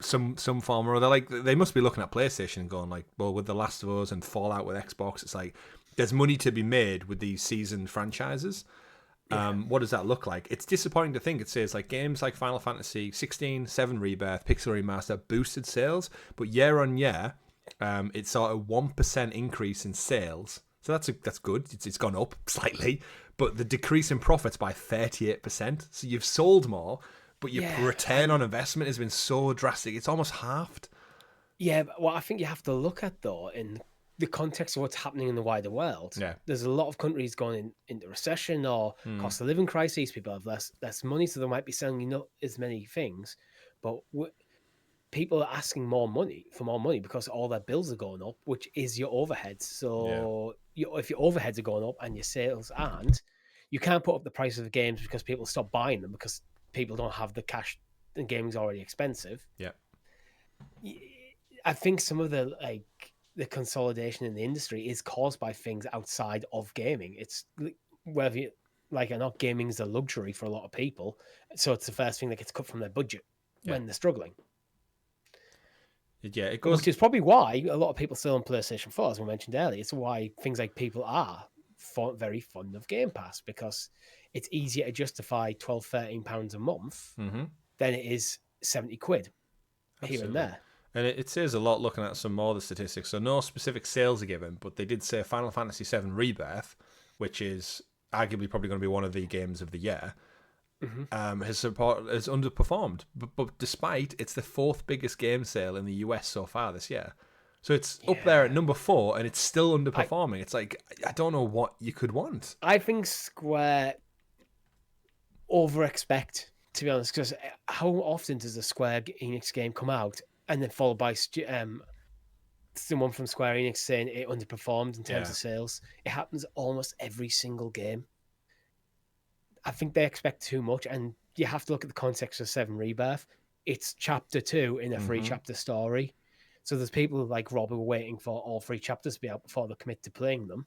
S1: some form or other. Like, they must be looking at PlayStation and going like, well, with The Last of Us and Fallout with Xbox, it's like there's money to be made with these seasoned franchises. What does that look like? It's disappointing to think it says like games like Final Fantasy 16, 7 Rebirth, Pixel Remaster boosted sales, but year on year, it saw a 1% increase in sales. So that's good. It's gone up slightly, but the decrease in profits by 38%. So you've sold more, but your return on investment has been so drastic. It's almost halved.
S2: Yeah, but what I think you have to look at though in the context of what's happening in the wider world.
S1: Yeah.
S2: There's a lot of countries going into recession or cost of living crises. People have less money, so they might be selling not as many things. But people are asking for more money because all their bills are going up, which is your overheads. So if your overheads are going up and your sales aren't, you can't put up the price of the games because people stop buying them because people don't have the cash and gaming's already expensive.
S1: Yeah.
S2: I think some of the consolidation in the industry is caused by things outside of gaming. It's whether you like or not, gaming is a luxury for a lot of people. So it's the first thing that gets cut from their budget when they're struggling.
S1: Yeah, it goes.
S2: Which is probably why a lot of people still on PlayStation 4, as we mentioned earlier. It's why things like people are very fond of Game Pass, because it's easier to justify £12-13 a month than it is 70 quid here and there.
S1: And it says a lot looking at some more of the statistics. So no specific sales are given, but they did say Final Fantasy VII Rebirth, which is arguably probably going to be one of the games of the year, has underperformed. But despite it's the 4th biggest game sale in the US so far this year. So it's up there at number 4, and it's still underperforming. It's like, I don't know what you could want.
S2: I think Square over-expect, to be honest, because how often does a Square Enix game come out and then followed by someone from Square Enix saying it underperformed in terms of sales? It happens almost every single game. I think they expect too much, and you have to look at the context of 7 Rebirth. It's chapter 2 in a 3-chapter story. So there's people like Rob who are waiting for all 3 chapters to be out before they commit to playing them.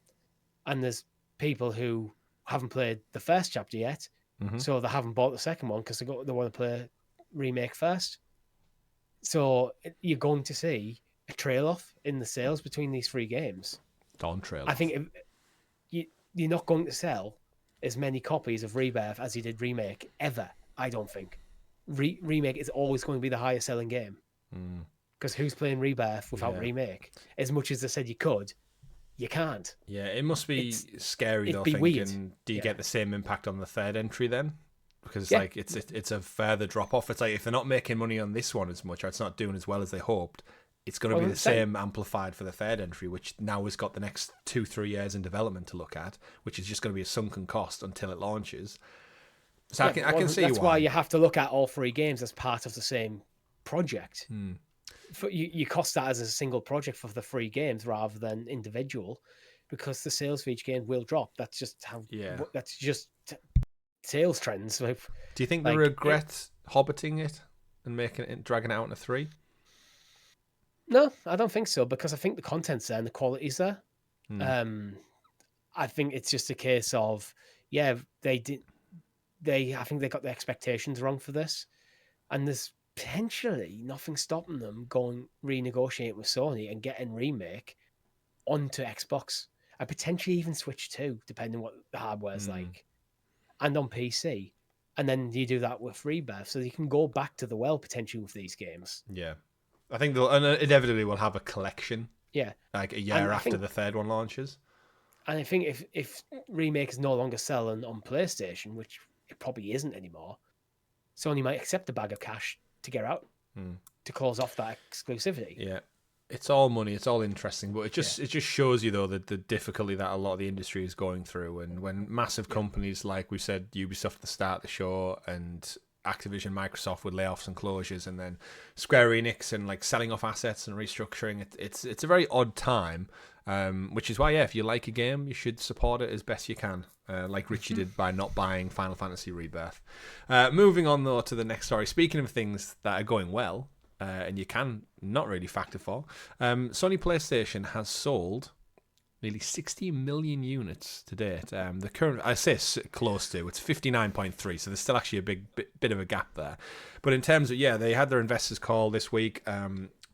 S2: And there's people who haven't played the first chapter yet, so they haven't bought the second one because they want to play remake first. So you're going to see a trail-off in the sales between these 3 games.
S1: Don't trail off.
S2: I think you're not going to sell as many copies of Rebirth as you did Remake ever, I don't think. Remake is always going to be the highest selling game. Because who's playing Rebirth without Remake? As much as they said you could, you can't.
S1: Yeah, it must be scary though, thinking, weird. Do you get the same impact on the 3rd entry then? Because like it's a further drop off. It's like if they're not making money on this one as much, or it's not doing as well as they hoped, it's going to be the same amplified for the 3rd entry, which now has got the next 2-3 years in development to look at, which is just going to be a sunken cost until it launches. So I can see
S2: that's why you have to look at all 3 games as part of the same project. You cost that as a single project for the 3 games rather than individual, because the sales for each game will drop. That's just how. That's just sales trends. Do
S1: you think they regret hobbiting it and dragging it out into 3?
S2: No, I don't think so, because I think the content's there and the quality's there. I think it's just a case of I think they got the expectations wrong for this, and there's potentially nothing stopping them going renegotiating with Sony and getting Remake onto Xbox and potentially even Switch 2, depending on what the hardware's like, and on PC. And then you do that with Rebirth, so you can go back to the well potentially with these games.
S1: Yeah, I think they'll inevitably will have a collection.
S2: Yeah,
S1: like a year after the 3rd one launches.
S2: And I think if Remake is no longer selling on PlayStation, which it probably isn't anymore, Sony might accept a bag of cash to get out to close off that exclusivity.
S1: Yeah, it's all money, it's all interesting, but it just shows you though the difficulty that a lot of the industry is going through, and when massive companies like we said Ubisoft at the start of the show, and Activision, Microsoft with layoffs and closures, and then Square Enix and like selling off assets and restructuring, it's a very odd time, which is why if you like a game, you should support it as best you can, like Richie did by not buying Final Fantasy Rebirth. Moving on though to the next story, speaking of things that are going well, and you can not really factor for, Sony PlayStation has sold nearly 60 million units to date. The current, I say close to, it's 59.3, so there's still actually a bit of a gap there. But in terms of, they had their investors call this week.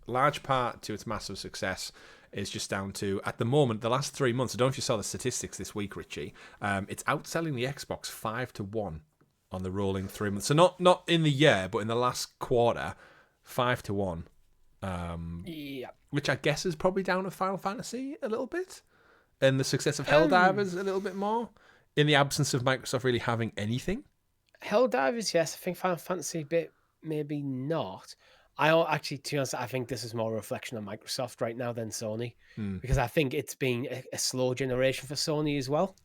S1: Large part to its massive success is just down to, at the moment, the last 3 months, I don't know if you saw the statistics this week, Richie, it's outselling the Xbox 5-1 on the rolling 3 months. So not in the year, but in the last quarter, 5-1. Which I guess is probably down to Final Fantasy a little bit, and the success of Helldivers a little bit more, in the absence of Microsoft really having anything.
S2: Helldivers, yes. I think Final Fantasy a bit, maybe not. To be honest, I think this is more a reflection on Microsoft right now than Sony, because I think it's been a slow generation for Sony as well.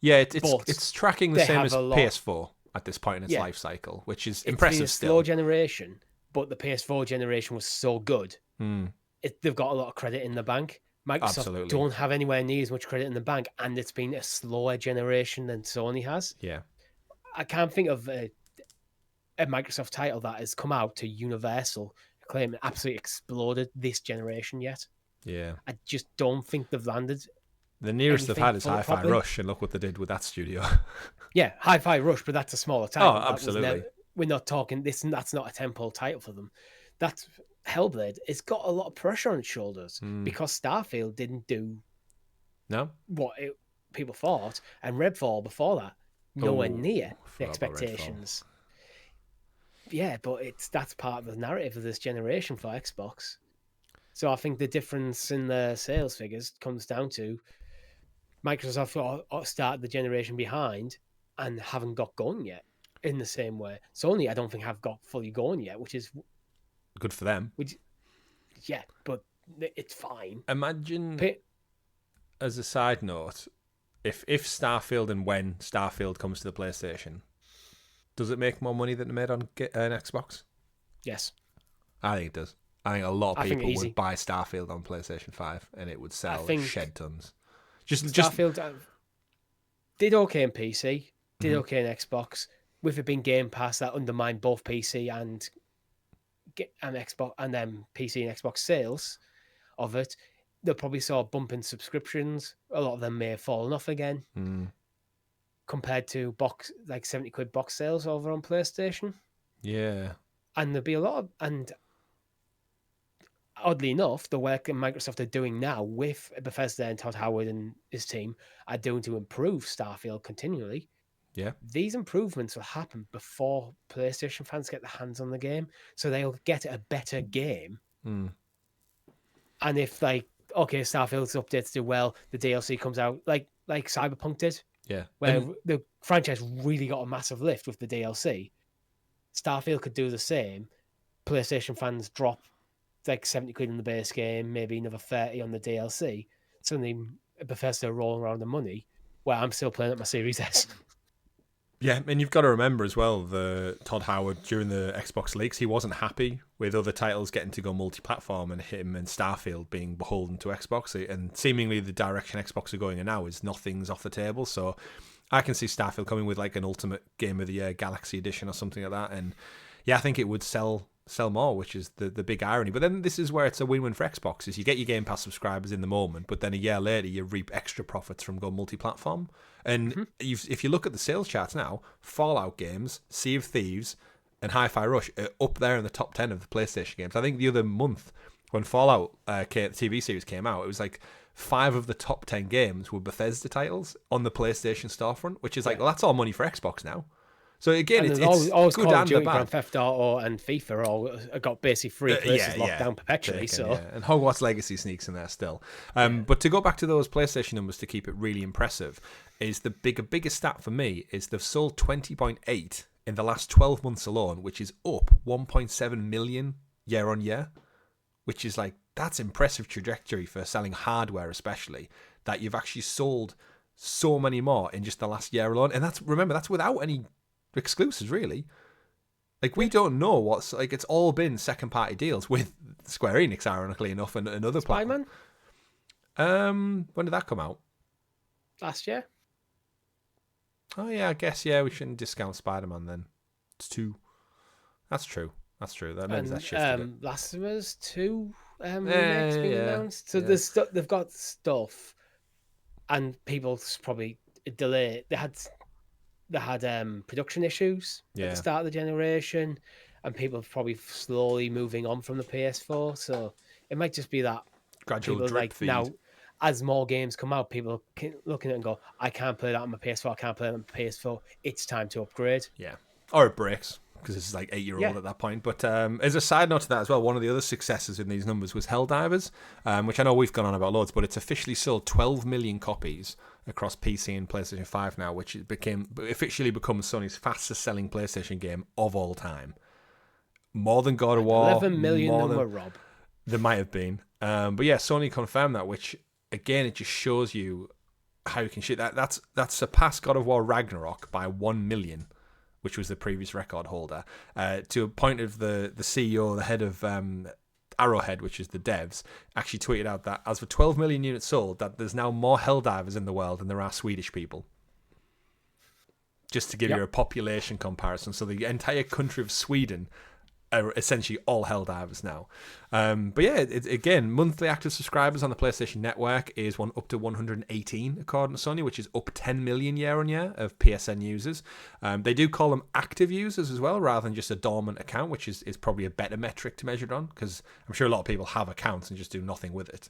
S1: Yeah, it's tracking the same as PS4 at this point in its life cycle, which is impressive.
S2: It's been a slow generation, but the PS4 generation was so good. They've got a lot of credit in the bank. Microsoft don't have anywhere near as much credit in the bank, and it's been a slower generation than Sony has.
S1: Yeah,
S2: I can't think of a Microsoft title that has come out to universal acclaim and absolutely exploded this generation yet.
S1: Yeah,
S2: I just don't think they've landed.
S1: The nearest they've had is Hi-Fi Rush, and look what they did with that studio.
S2: Yeah, Hi-Fi Rush, but that's a smaller title.
S1: Oh, absolutely.
S2: We're not talking this, and that's not a tentpole title for them. That's Hellblade. It's got a lot of pressure on its shoulders because Starfield didn't do what people thought, and Redfall before that nowhere near the expectations. Yeah, but that's part of the narrative of this generation for Xbox. So I think the difference in the sales figures comes down to Microsoft started the generation behind and haven't got going yet. in the same way. Sony, I don't think have got fully going yet, which is
S1: good for them.
S2: Yeah, but it's fine.
S1: Imagine, as a side note, if Starfield and when Starfield comes to the PlayStation, does it make more money than it made on an Xbox?
S2: Yes.
S1: I think it does. I think a lot of people would buy Starfield on PlayStation 5 and it would sell shed tons.
S2: Starfield did okay in PC, did okay in Xbox. With it being Game Pass, that undermined both PC and Xbox, and then PC and Xbox sales of it. They probably saw a bump in subscriptions. A lot of them may have fallen off again compared to like 70 quid box sales over on PlayStation.
S1: Yeah.
S2: And there'll be a lot of, and oddly enough, the work that Microsoft are doing now with Bethesda and Todd Howard and his team are doing to improve Starfield continually.
S1: Yeah.
S2: These improvements will happen before PlayStation fans get their hands on the game, so they'll get a better game. And if Starfield's updates do well, the DLC comes out like Cyberpunk did.
S1: Yeah.
S2: Where the franchise really got a massive lift with the DLC. Starfield could do the same. PlayStation fans drop like 70 quid in the base game, maybe another 30 on the DLC. Suddenly Bethesda are rolling around the money, where I'm still playing at my Series S.
S1: Yeah, and you've got to remember as well, the Todd Howard, during the Xbox leaks, he wasn't happy with other titles getting to go multi-platform and him and Starfield being beholden to Xbox. And seemingly the direction Xbox are going in now is nothing's off the table. So I can see Starfield coming with like an Ultimate Game of the Year Galaxy Edition or something like that. And yeah, I think it would sell more, which is the big irony. But then this is where it's a win-win for Xbox, is you get your Game Pass subscribers in the moment, but then a year later you reap extra profits from going multi-platform. And if you look at the sales charts now, Fallout games, Sea of Thieves, and Hi-Fi Rush are up there in the top 10 of the PlayStation games. I think the other month when Fallout the TV series came out, it was like 5 of the top 10 games were Bethesda titles on the PlayStation storefront, which is like, well, that's all money for Xbox now. So again, it's
S2: always
S1: good
S2: Call of
S1: and
S2: Duty,
S1: bad.
S2: Grand Theft Auto, and FIFA all got basically free places locked down perpetually.
S1: And Hogwarts Legacy sneaks in there still. But to go back to those PlayStation numbers to keep it really impressive, is the biggest stat for me is they've sold 20.8 in the last 12 months alone, which is up 1.7 million year on year, which is like, that's impressive trajectory for selling hardware, especially that you've actually sold so many more in just the last year alone. And that's without any exclusives, really. Like, we don't know what's like. It's all been second party deals with Square Enix, ironically enough, and other platforms. When did that come out?
S2: Last year.
S1: Oh yeah, I guess we shouldn't discount Spider-Man then. It's 2. That's true. That means that shifted.
S2: Last of Us 2 remakes being announced. So there's they've got stuff, and people's probably delay. They had production issues at the start of the generation, and people are probably slowly moving on from the PS4. So it might just be that
S1: gradual drip feed.
S2: Now, as more games come out, people are looking at it and go, I can't play that on my PS4, I can't play that on my PS4. It's time to upgrade.
S1: Yeah. Or it breaks, because it's like 8-year-old at that point. But as a side note to that as well, one of the other successes in these numbers was Helldivers, which I know we've gone on about loads, but it's officially sold 12 million copies across PC and PlayStation 5 now, which officially becomes Sony's fastest selling PlayStation game of all time. More than God of War.
S2: 11 million number, Rob.
S1: There might have been. But yeah, Sony confirmed that, which again, it just shows you how you can shit that. That's surpassed God of War Ragnarok by 1 million, which was the previous record holder, to a point of the CEO, the head of Arrowhead, which is the devs, actually tweeted out that as for 12 million units sold, that there's now more Helldivers in the world than there are Swedish people. Just to give you a population comparison. So the entire country of Sweden are essentially all Helldivers now. But yeah, again, monthly active subscribers on the PlayStation Network is up to 118, according to Sony, which is up 10 million year on year of PSN users. They do call them active users as well, rather than just a dormant account, which is probably a better metric to measure it on, because I'm sure a lot of people have accounts and just do nothing with it.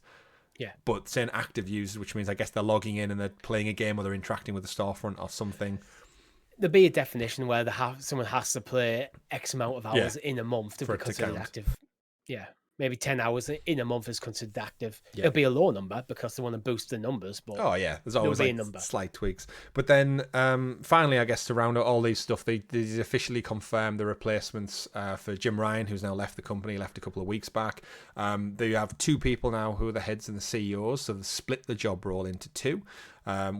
S2: Yeah.
S1: But saying active users, which means I guess they're logging in and they're playing a game or they're interacting with the storefront or something.
S2: There'll be a definition where someone has to play X amount of hours in a month to be considered active. Yeah. maybe 10 hours in a month is considered active.
S1: Yeah.
S2: It'll be a low number because they want to boost the numbers, but
S1: Oh yeah, there's always
S2: be a
S1: like
S2: number.
S1: slight tweaks. But then finally, I guess to round out all these stuff, they officially confirmed the replacements for Jim Ryan, who's now left the company, left a couple of weeks back. They have 2 people now who are the heads and the CEOs, so they split the job role into 2.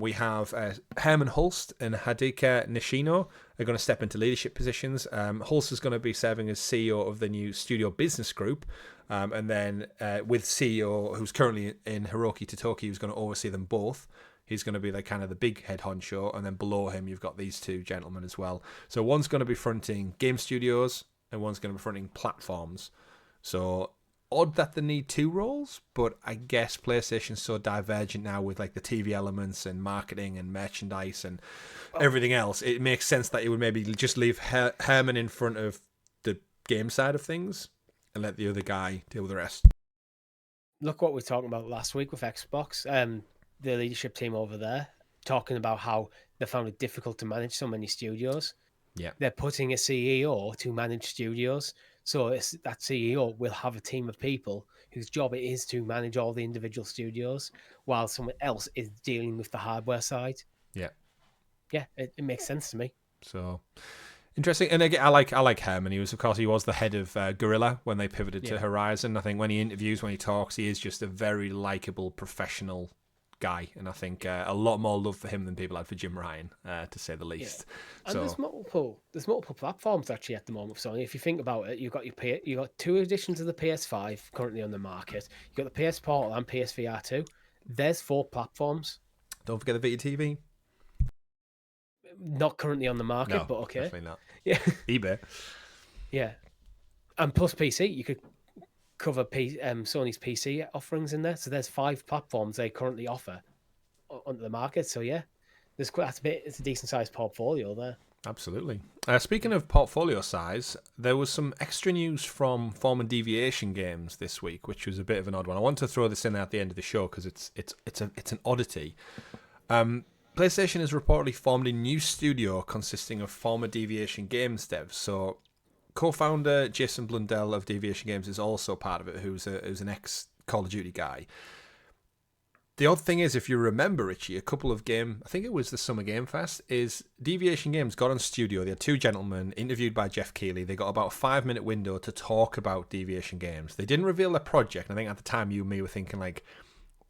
S1: We have Herman Hulst and Hideki Nishino are going to step into leadership positions. Hulst is going to be serving as CEO of the new studio business group. And then with CEO, who's currently in Hiroki Totoki, who's going to oversee them both. He's going to be the big head honcho. And then below him, you've got these 2 gentlemen as well. So one's going to be fronting game studios and one's going to be fronting platforms. So odd that they need 2 roles, but I guess PlayStation's so divergent now with like the TV elements and marketing and merchandise and everything else. It makes sense that it would maybe just leave Herman in front of the game side of things and let the other guy deal with the rest.
S2: Look what we were talking about last week with Xbox. The leadership team over there talking about how they found it difficult to manage so many studios.
S1: Yeah.
S2: They're putting a CEO to manage studios. So that CEO will have a team of people whose job it is to manage all the individual studios while someone else is dealing with the hardware side.
S1: Yeah.
S2: Yeah, it makes sense to me.
S1: So interesting. And again, I like Herman. He was the head of Guerrilla when they pivoted to Horizon. I think when he interviews, when he talks, he is just a very likable professional guy, and I think a lot more love for him than people had for Jim Ryan, to say the least.
S2: And there's multiple platforms actually at the moment for Sony. If you think about it, you've got 2 editions of the PS5 currently on the market. You've got the PS Portal and PSVR 2. There's 4 platforms.
S1: Don't forget the Vita TV.
S2: Not currently on the market, but okay.
S1: Definitely not.
S2: Yeah.
S1: eBay.
S2: Yeah. And plus PC, you could cover Sony's PC offerings in there. So there's 5 platforms they currently offer onto the market. So yeah, it's a decent sized portfolio there.
S1: Absolutely. Speaking of portfolio size, there was some extra news from former Deviation games this week, which was a bit of an odd one. I want to throw this in at the end of the show because it's an oddity. PlayStation has reportedly formed a new studio consisting of former Deviation games devs. So co-founder Jason Blundell of Deviation Games is also part of it, who's an ex-Call of Duty guy. The odd thing is, if you remember, Richie, I think it was the Summer Game Fest, is Deviation Games got on studio. They had 2 gentlemen interviewed by Jeff Keighley. They got about a 5-minute window to talk about Deviation Games. They didn't reveal their project. And I think at the time you and me were thinking, like,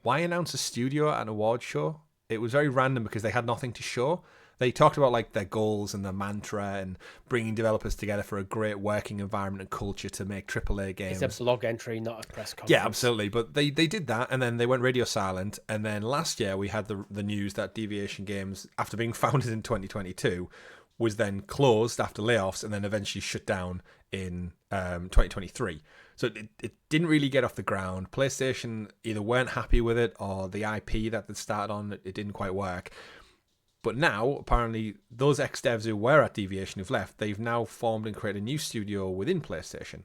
S1: why announce a studio at an award show? It was very random because they had nothing to show. They talked about like their goals and their mantra and bringing developers together for a great working environment and culture to make AAA games.
S2: It's a blog entry, not a press conference.
S1: Yeah, absolutely. But they did that, and then they went radio silent. And then last year we had the news that Deviation Games, after being founded in 2022, was then closed after layoffs and then eventually shut down in 2023. So it didn't really get off the ground. PlayStation either weren't happy with it or the IP that they started on, it didn't quite work. But now, apparently, those ex-devs who were at Deviation who've left, they've now formed and created a new studio within PlayStation.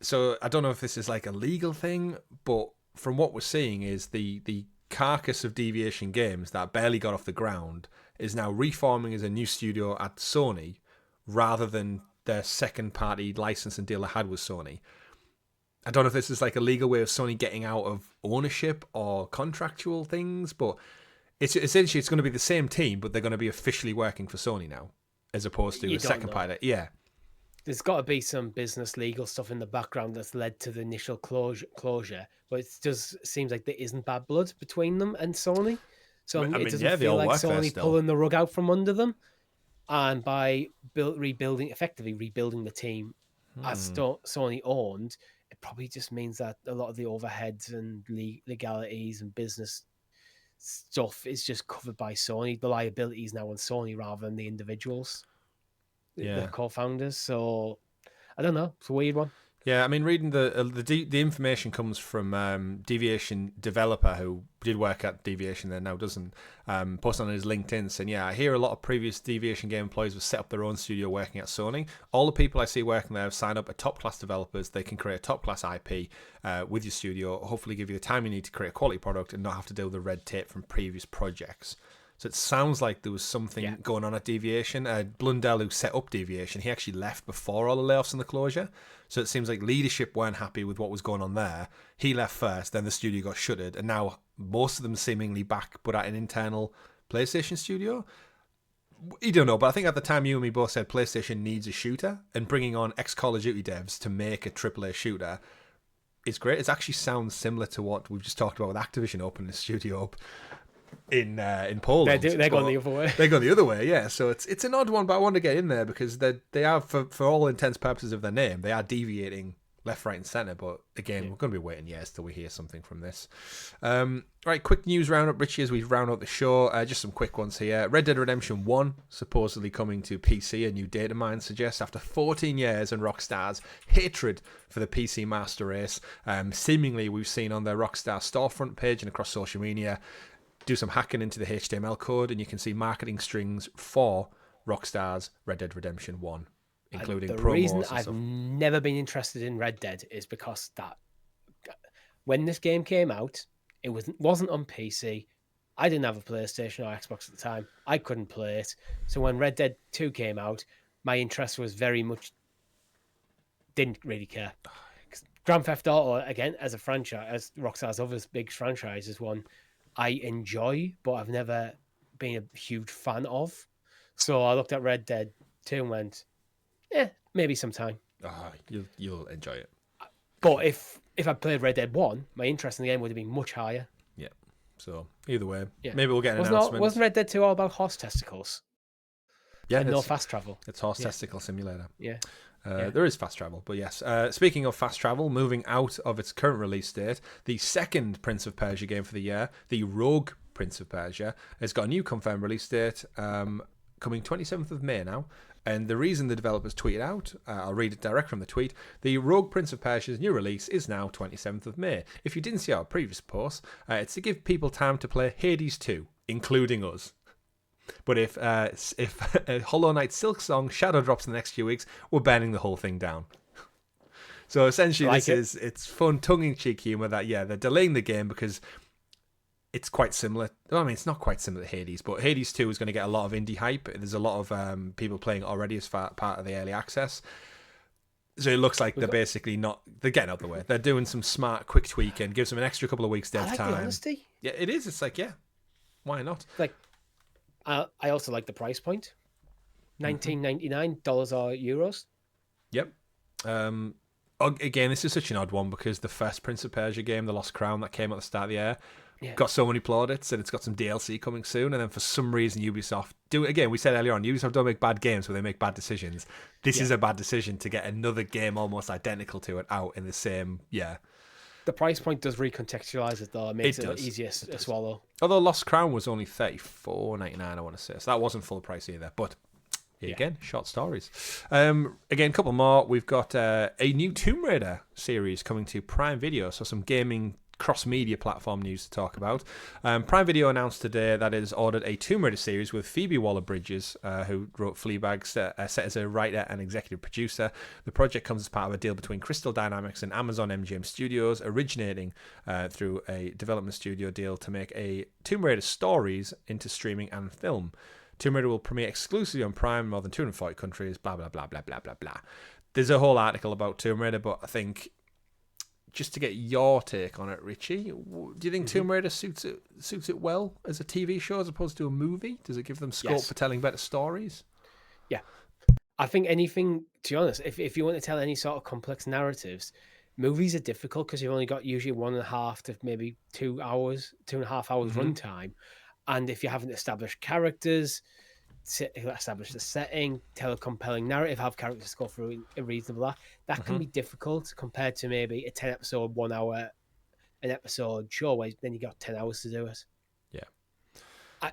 S1: So I don't know if this is like a legal thing, but from what we're seeing is the carcass of Deviation Games that barely got off the ground is now reforming as a new studio at Sony rather than their second-party license and deal they had with Sony. I don't know if this is like a legal way of Sony getting out of ownership or contractual things, but it's essentially it's going to be the same team, but they're going to be officially working for Sony now, as opposed to a second party. Yeah,
S2: there's got to be some business legal stuff in the background that's led to the initial closure, but it just seems like there isn't bad blood between them and Sony. So it doesn't feel like Sony pulling the rug out from under them, and by effectively rebuilding the team as Sony owned, it probably just means that a lot of the overheads and legalities and business stuff is just covered by Sony. The liability is now on Sony rather than the individuals, the co-founders. So I don't know. It's a weird one.
S1: Yeah, I mean, reading the information comes from Deviation developer who did work at Deviation then now doesn't, post on his LinkedIn saying, yeah, I hear a lot of previous Deviation game employees have set up their own studio working at Sony. All the people I see working there have signed up as top-class developers. They can create a top-class IP with your studio, hopefully give you the time you need to create a quality product and not have to deal with the red tape from previous projects. So it sounds like there was something going on at Deviation. Blundell, who set up Deviation, he actually left before all the layoffs and the closure. So it seems like leadership weren't happy with what was going on there. He left first, then the studio got shuttered, and now most of them seemingly back, but at an internal PlayStation studio. You don't know, but I think at the time you and me both said PlayStation needs a shooter, and bringing on ex-Call of Duty devs to make a AAA shooter is great. It actually sounds similar to what we've just talked about with Activision opening a studio up in Poland.
S2: They're going the other way.
S1: They go the other way, yeah. So it's an odd one, but I want to get in there because they are, for all intents and purposes of their name, they are deviating left, right, and centre. But again, we're going to be waiting years till we hear something from this. Right, quick news roundup, Richie, as we round out the show. Just some quick ones here. Red Dead Redemption 1 supposedly coming to PC. A new data mine suggests after 14 years and Rockstar's hatred for the PC master race. Seemingly, we've seen on their Rockstar storefront page and across social media, do some hacking into the HTML code, and you can see marketing strings for Rockstar's Red Dead Redemption 1, including promos. The reason
S2: I've never been interested in Red Dead is because that when this game came out, it wasn't on PC. I didn't have a PlayStation or Xbox at the time. I couldn't play it. So when Red Dead 2 came out, my interest was very much didn't really care. Grand Theft Auto, again, as a franchise, as Rockstar's other big franchises, one I enjoy, but I've never been a huge fan of. So I looked at Red Dead 2 and went, maybe sometime.
S1: You'll enjoy it.
S2: But if I played Red Dead 1, my interest in the game would have been much higher.
S1: Yeah. So either way, maybe we'll get an announcement.
S2: Wasn't Red Dead 2 all about horse testicles?
S1: Yeah.
S2: And no fast travel.
S1: It's horse testicle simulator.
S2: Yeah.
S1: There is fast travel, but yes. Speaking of fast travel, moving out of its current release date, the second Prince of Persia game for the year, the Rogue Prince of Persia, has got a new confirmed release date coming 27th of May now. And the reason the developers tweeted out, I'll read it direct from the tweet, the Rogue Prince of Persia's new release is now 27th of May. If you didn't see our previous post, it's to give people time to play Hades 2, including us. But if Hollow Knight Silksong Shadow drops in the next few weeks, we're banning the whole thing down. So essentially, it's fun, tongue-in-cheek humor that they're delaying the game because it's quite similar. Well, I mean, it's not quite similar to Hades, but Hades 2 is going to get a lot of indie hype. There's a lot of people playing it already as part of the early access. So it looks like they're basically they're getting out of the way. They're doing some smart, quick tweaking, gives them an extra couple of weeks dev time.
S2: The honesty.
S1: Yeah, it is. It's like, why not?
S2: Like, I also like the price point, $19.99 or euros.
S1: Yep. Again, this is such an odd one because the first Prince of Persia game, The Lost Crown, that came at the start of the year, got so many plaudits, and it's got some DLC coming soon. And then for some reason, Ubisoft do it again. We said earlier on, Ubisoft don't make bad games, but they make bad decisions. This is a bad decision to get another game almost identical to it out in the same
S2: The price point does recontextualize it, though. It makes it easier to swallow.
S1: Although Lost Crown was only $34.99, I want to say. So that wasn't full price either. But again, short stories. Again, a couple more. We've got a new Tomb Raider series coming to Prime Video. So some gaming cross-media platform news to talk about. Prime Video announced today that it has ordered a Tomb Raider series with Phoebe Waller-Bridges, who wrote Fleabag, set as a writer and executive producer. The project comes as part of a deal between Crystal Dynamics and Amazon MGM Studios, originating through a development studio deal to make a Tomb Raider stories into streaming and film. Tomb Raider will premiere exclusively on Prime in more than 240 countries, blah, blah, blah, blah, blah, blah, blah. There's a whole article about Tomb Raider, but I think just to get your take on it, Richie, do you think Tomb Raider suits it well as a TV show as opposed to a movie? Does it give them scope for telling better stories?
S2: Yeah. I think anything, to be honest, if you want to tell any sort of complex narratives, movies are difficult because you've only got usually 1.5 to maybe 2 hours, 2.5 hours runtime. And if you haven't established characters, establish the setting, tell a compelling narrative, have characters go through a reasonable arc, that can be difficult compared to maybe a 10 episode, 1 hour an episode show where then you got 10 hours to do it. I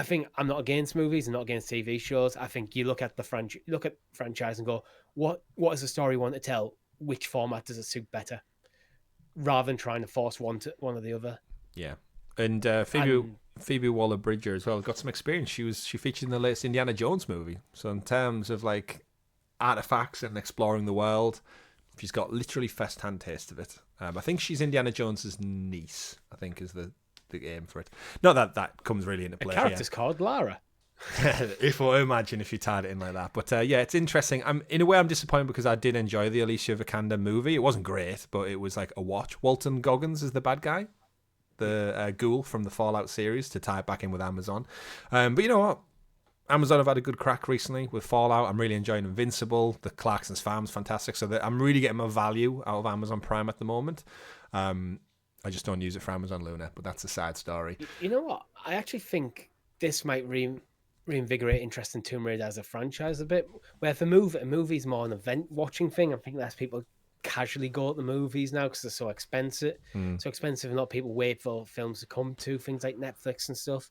S2: think I'm not against movies and not against TV shows. I think you look at the franchise and go, what is the story you want to tell? Which format does it suit better? Rather than trying to force one or the other.
S1: Yeah. And Phoebe Waller-Bridger as well got some experience. She featured in the latest Indiana Jones movie. So in terms of like artifacts and exploring the world, she's got literally first-hand taste of it. I think she's Indiana Jones's niece, I think is the the game for it. Not that comes really into
S2: The
S1: play.
S2: character's called Lara.
S1: If I imagine if you tied it in like that, but yeah, it's interesting. In a way I'm disappointed because I did enjoy the Alicia Vikander movie. It wasn't great, but it was like a watch. Walton Goggins is the bad guy, the ghoul from the Fallout series, to tie it back in with Amazon. But you know what? Amazon have had a good crack recently with Fallout. I'm really enjoying Invincible. The Clarkson's Farm's fantastic, so that I'm really getting my value out of Amazon Prime at the moment. I just don't use it for Amazon Luna, but that's a sad story.
S2: You know what? I actually think this might reinvigorate interest in Tomb Raider as a franchise a bit. Where if a movie's more an event watching thing, I think less people casually go to the movies now because they're so expensive. So expensive, and a lot of people wait for films to come to things like Netflix and stuff.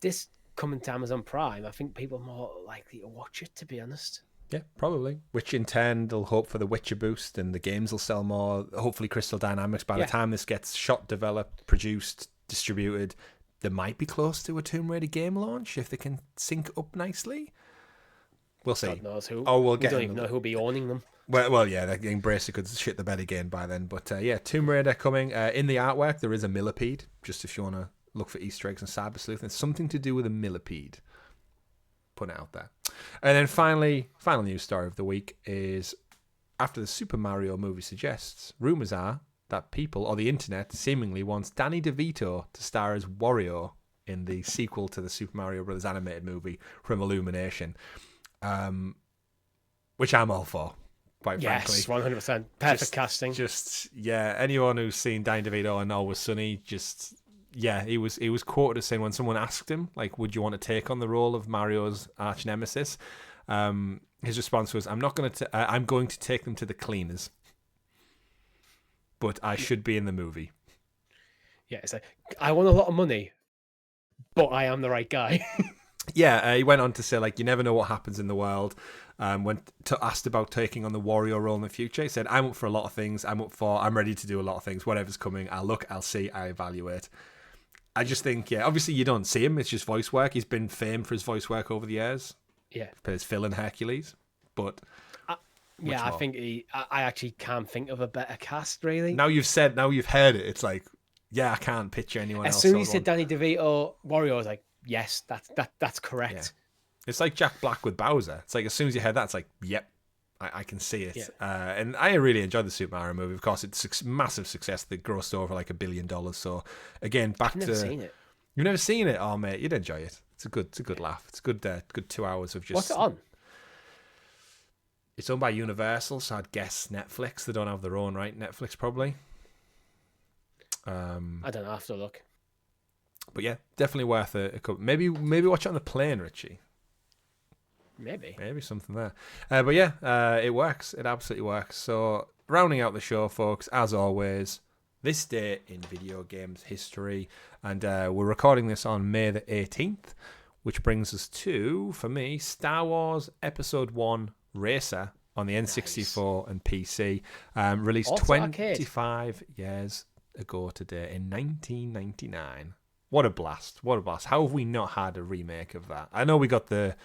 S2: This coming to Amazon Prime, I think people are more likely to watch it, to be honest.
S1: Yeah, probably. Which in turn, they'll hope for the Witcher boost, and the games will sell more. Hopefully, Crystal Dynamics, by the time this gets shot, developed, produced, distributed, they might be close to a Tomb Raider game launch if they can sync up nicely. We'll see.
S2: God knows who.
S1: We
S2: don't even know who'll be owning them.
S1: Well, yeah, the Embracer could shit the bed again by then. But yeah, Tomb Raider coming. In the artwork, there is a millipede, just if you want to look for Easter eggs and cyber sleuth. It's something to do with a millipede. Put it out there. And then finally, final news story of the week is after the Super Mario movie suggests, rumours are that people, or the internet, seemingly wants Danny DeVito to star as Wario in the sequel to the Super Mario Bros. Animated movie from Illumination, which I'm all for, quite frankly.
S2: Yes, 100%. Perfect casting.
S1: Yeah, anyone who's seen Danny DeVito on Always Sunny, he was quoted as saying when someone asked him, like, would you want to take on the role of Mario's arch nemesis? His response was, I'm going to take them to the cleaners. But I should be in the movie.
S2: Yeah, it's like, I want a lot of money, but I am the right guy.
S1: Yeah, he went on to say, like, you never know what happens in the world. When asked about taking on the Wario role in the future, he said, I'm up for a lot of things. I'm ready to do a lot of things. Whatever's coming, I'll look, I'll see, I evaluate. I just think, yeah, obviously you don't see him. It's just voice work. He's been famed for his voice work over the years.
S2: Yeah.
S1: Plays Phil in Hercules. But...
S2: I think I actually can't think of a better cast, really.
S1: Now you've heard it, it's like, yeah, I can't picture anyone else.
S2: As soon as you said Danny DeVito, Wario, I was like, yes, that's correct. Yeah.
S1: It's like Jack Black with Bowser. It's like, as soon as you heard that, it's like, yep, I can see it. Yeah. And I really enjoyed the Super Mario movie. Of course, it's massive success that grossed over like $1 billion. So, again, I've never seen it. You've never seen it? Oh, mate, you'd enjoy it. It's a good laugh. It's a good 2 hours of just...
S2: What's it on?
S1: It's owned by Universal, so I'd guess Netflix. They don't have their own, right? Netflix, probably.
S2: I don't know. I have to look.
S1: But yeah, definitely worth a couple. Maybe watch it on the plane, Richie.
S2: Maybe
S1: something there. But yeah, it works. It absolutely works. So, rounding out the show, folks, as always, this day in video games history. And we're recording this on May the 18th, which brings us to, for me, Star Wars Episode 1 Racer on the N64 and PC, released also 25 years ago today in 1999. What a blast. How have we not had a remake of that? I know we got the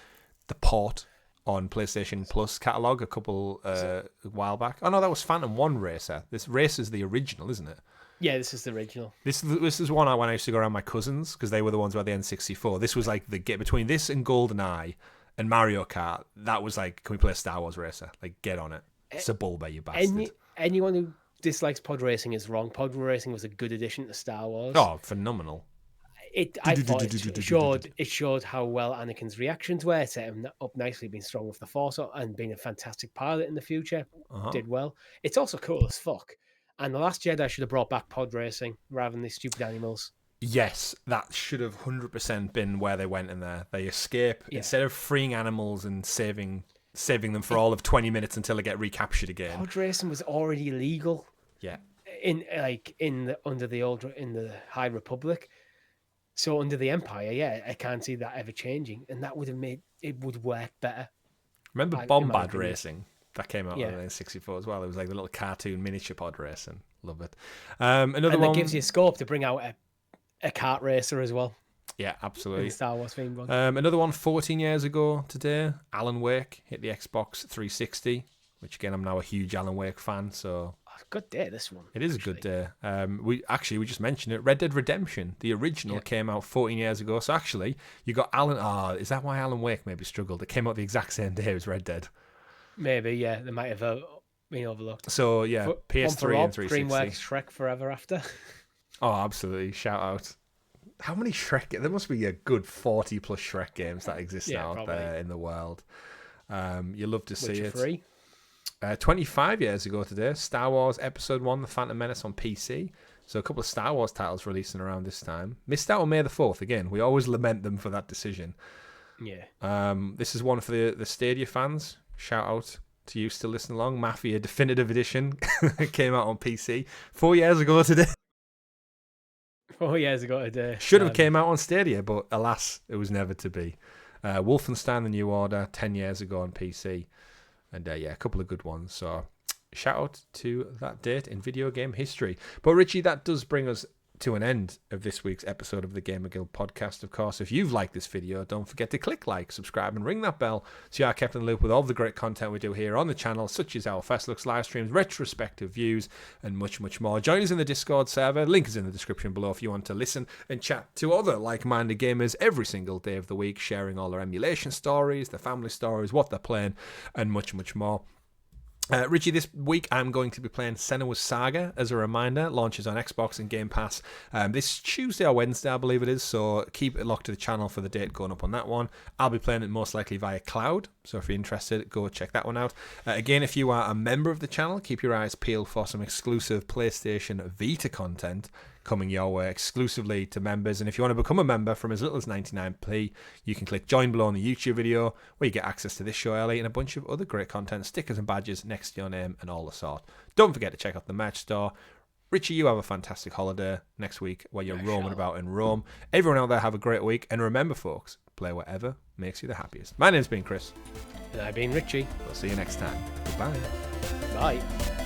S1: port on PlayStation Plus catalog a while back. Oh no, that was Phantom 1 Racer. This Racer's the original, isn't it?
S2: Yeah, this is the original.
S1: This is one when I used to go around my cousins because they were the ones who had the N64. This was like the get between this and GoldenEye and Mario Kart. That was like, can we play a Star Wars Racer? Like, get on it. It's a Bulba, you bastard.
S2: Anyone who dislikes pod racing is wrong. Pod racing was a good addition to Star Wars.
S1: Oh, phenomenal.
S2: I thought it showed how well Anakin's reactions were. It set him up nicely, being strong with the Force and being a fantastic pilot in the future. Did well. It's also cool as fuck. And The Last Jedi should have brought back pod racing rather than these stupid animals.
S1: Yes, that should have 100% been where they went in there. They escape instead of freeing animals and saving them for all of 20 minutes until they get recaptured again.
S2: Pod racing was already illegal.
S1: Yeah.
S2: In the High Republic. So under the Empire, I can't see that ever changing, and that would have made it would work better.
S1: Remember Bombad Racing? That came out on the N64 as well. It was like the little cartoon miniature pod racing. Love it. Another one
S2: that gives you scope to bring out a kart racer as well.
S1: Yeah, absolutely.
S2: Star Wars themed one.
S1: Another one 14 years ago today, Alan Wake hit the Xbox 360, which again, I'm now a huge Alan Wake fan, so
S2: good day, this one.
S1: It is a good day. We just mentioned it. Red Dead Redemption, the original, came out 14 years ago. So actually, you got Alan. Is that why Alan Wake maybe struggled? It came out the exact same day as Red Dead.
S2: Maybe, yeah. They might have been overlooked.
S1: So yeah, PS3 and 360.
S2: DreamWorks Shrek Forever After.
S1: Oh, absolutely! Shout out. How many Shrek? There must be a good 40 plus Shrek games that exist out there in the world. You love to see it.
S2: 3.
S1: 25 years ago today, Star Wars Episode 1, The Phantom Menace on PC. So a couple of Star Wars titles releasing around this time. Missed out on May the 4th. Again, we always lament them for that decision.
S2: Yeah.
S1: This is one for the Stadia fans. Shout out to you still listening along. Mafia Definitive Edition came out on PC 4 years ago today.
S2: 4 years ago today.
S1: Should have came out on Stadia, but alas, it was never to be. Wolfenstein The New Order, 10 years ago on PC. And a couple of good ones. So shout out to that date in video game history. But Richie, that does bring us to an end of this week's episode of the Gamer Guild podcast. Of course, if you've liked this video, don't forget to click like, subscribe, and ring that bell so you are kept in the loop with all the great content we do here on the channel, such as our First Looks live streams, retrospective views, and much, much more. Join us in the Discord server. Link is in the description below if you want to listen and chat to other like-minded gamers every single day of the week, sharing all their emulation stories, their family stories, what they're playing, and much, much more. Richie, this week I'm going to be playing Senua's Saga. As a reminder, launches on Xbox and Game Pass this Tuesday or Wednesday, I believe it is, so keep it locked to the channel for the date going up on that one. I'll be playing it most likely via cloud, so if you're interested, go check that one out. Again, if you are a member of the channel, keep your eyes peeled for some exclusive PlayStation Vita content coming your way exclusively to members. And if you want to become a member from as little as 99p, you can click join below on the YouTube video where you get access to this show early and a bunch of other great content, stickers and badges next to your name and all the sort. Don't forget to check out the merch store. Richie, you have a fantastic holiday next week where you're roaming about in Rome. Everyone out there have a great week. And remember, folks, play whatever makes you the happiest. My name's been Chris.
S2: And I've been Richie.
S1: We'll see you next time. Goodbye.
S2: Bye.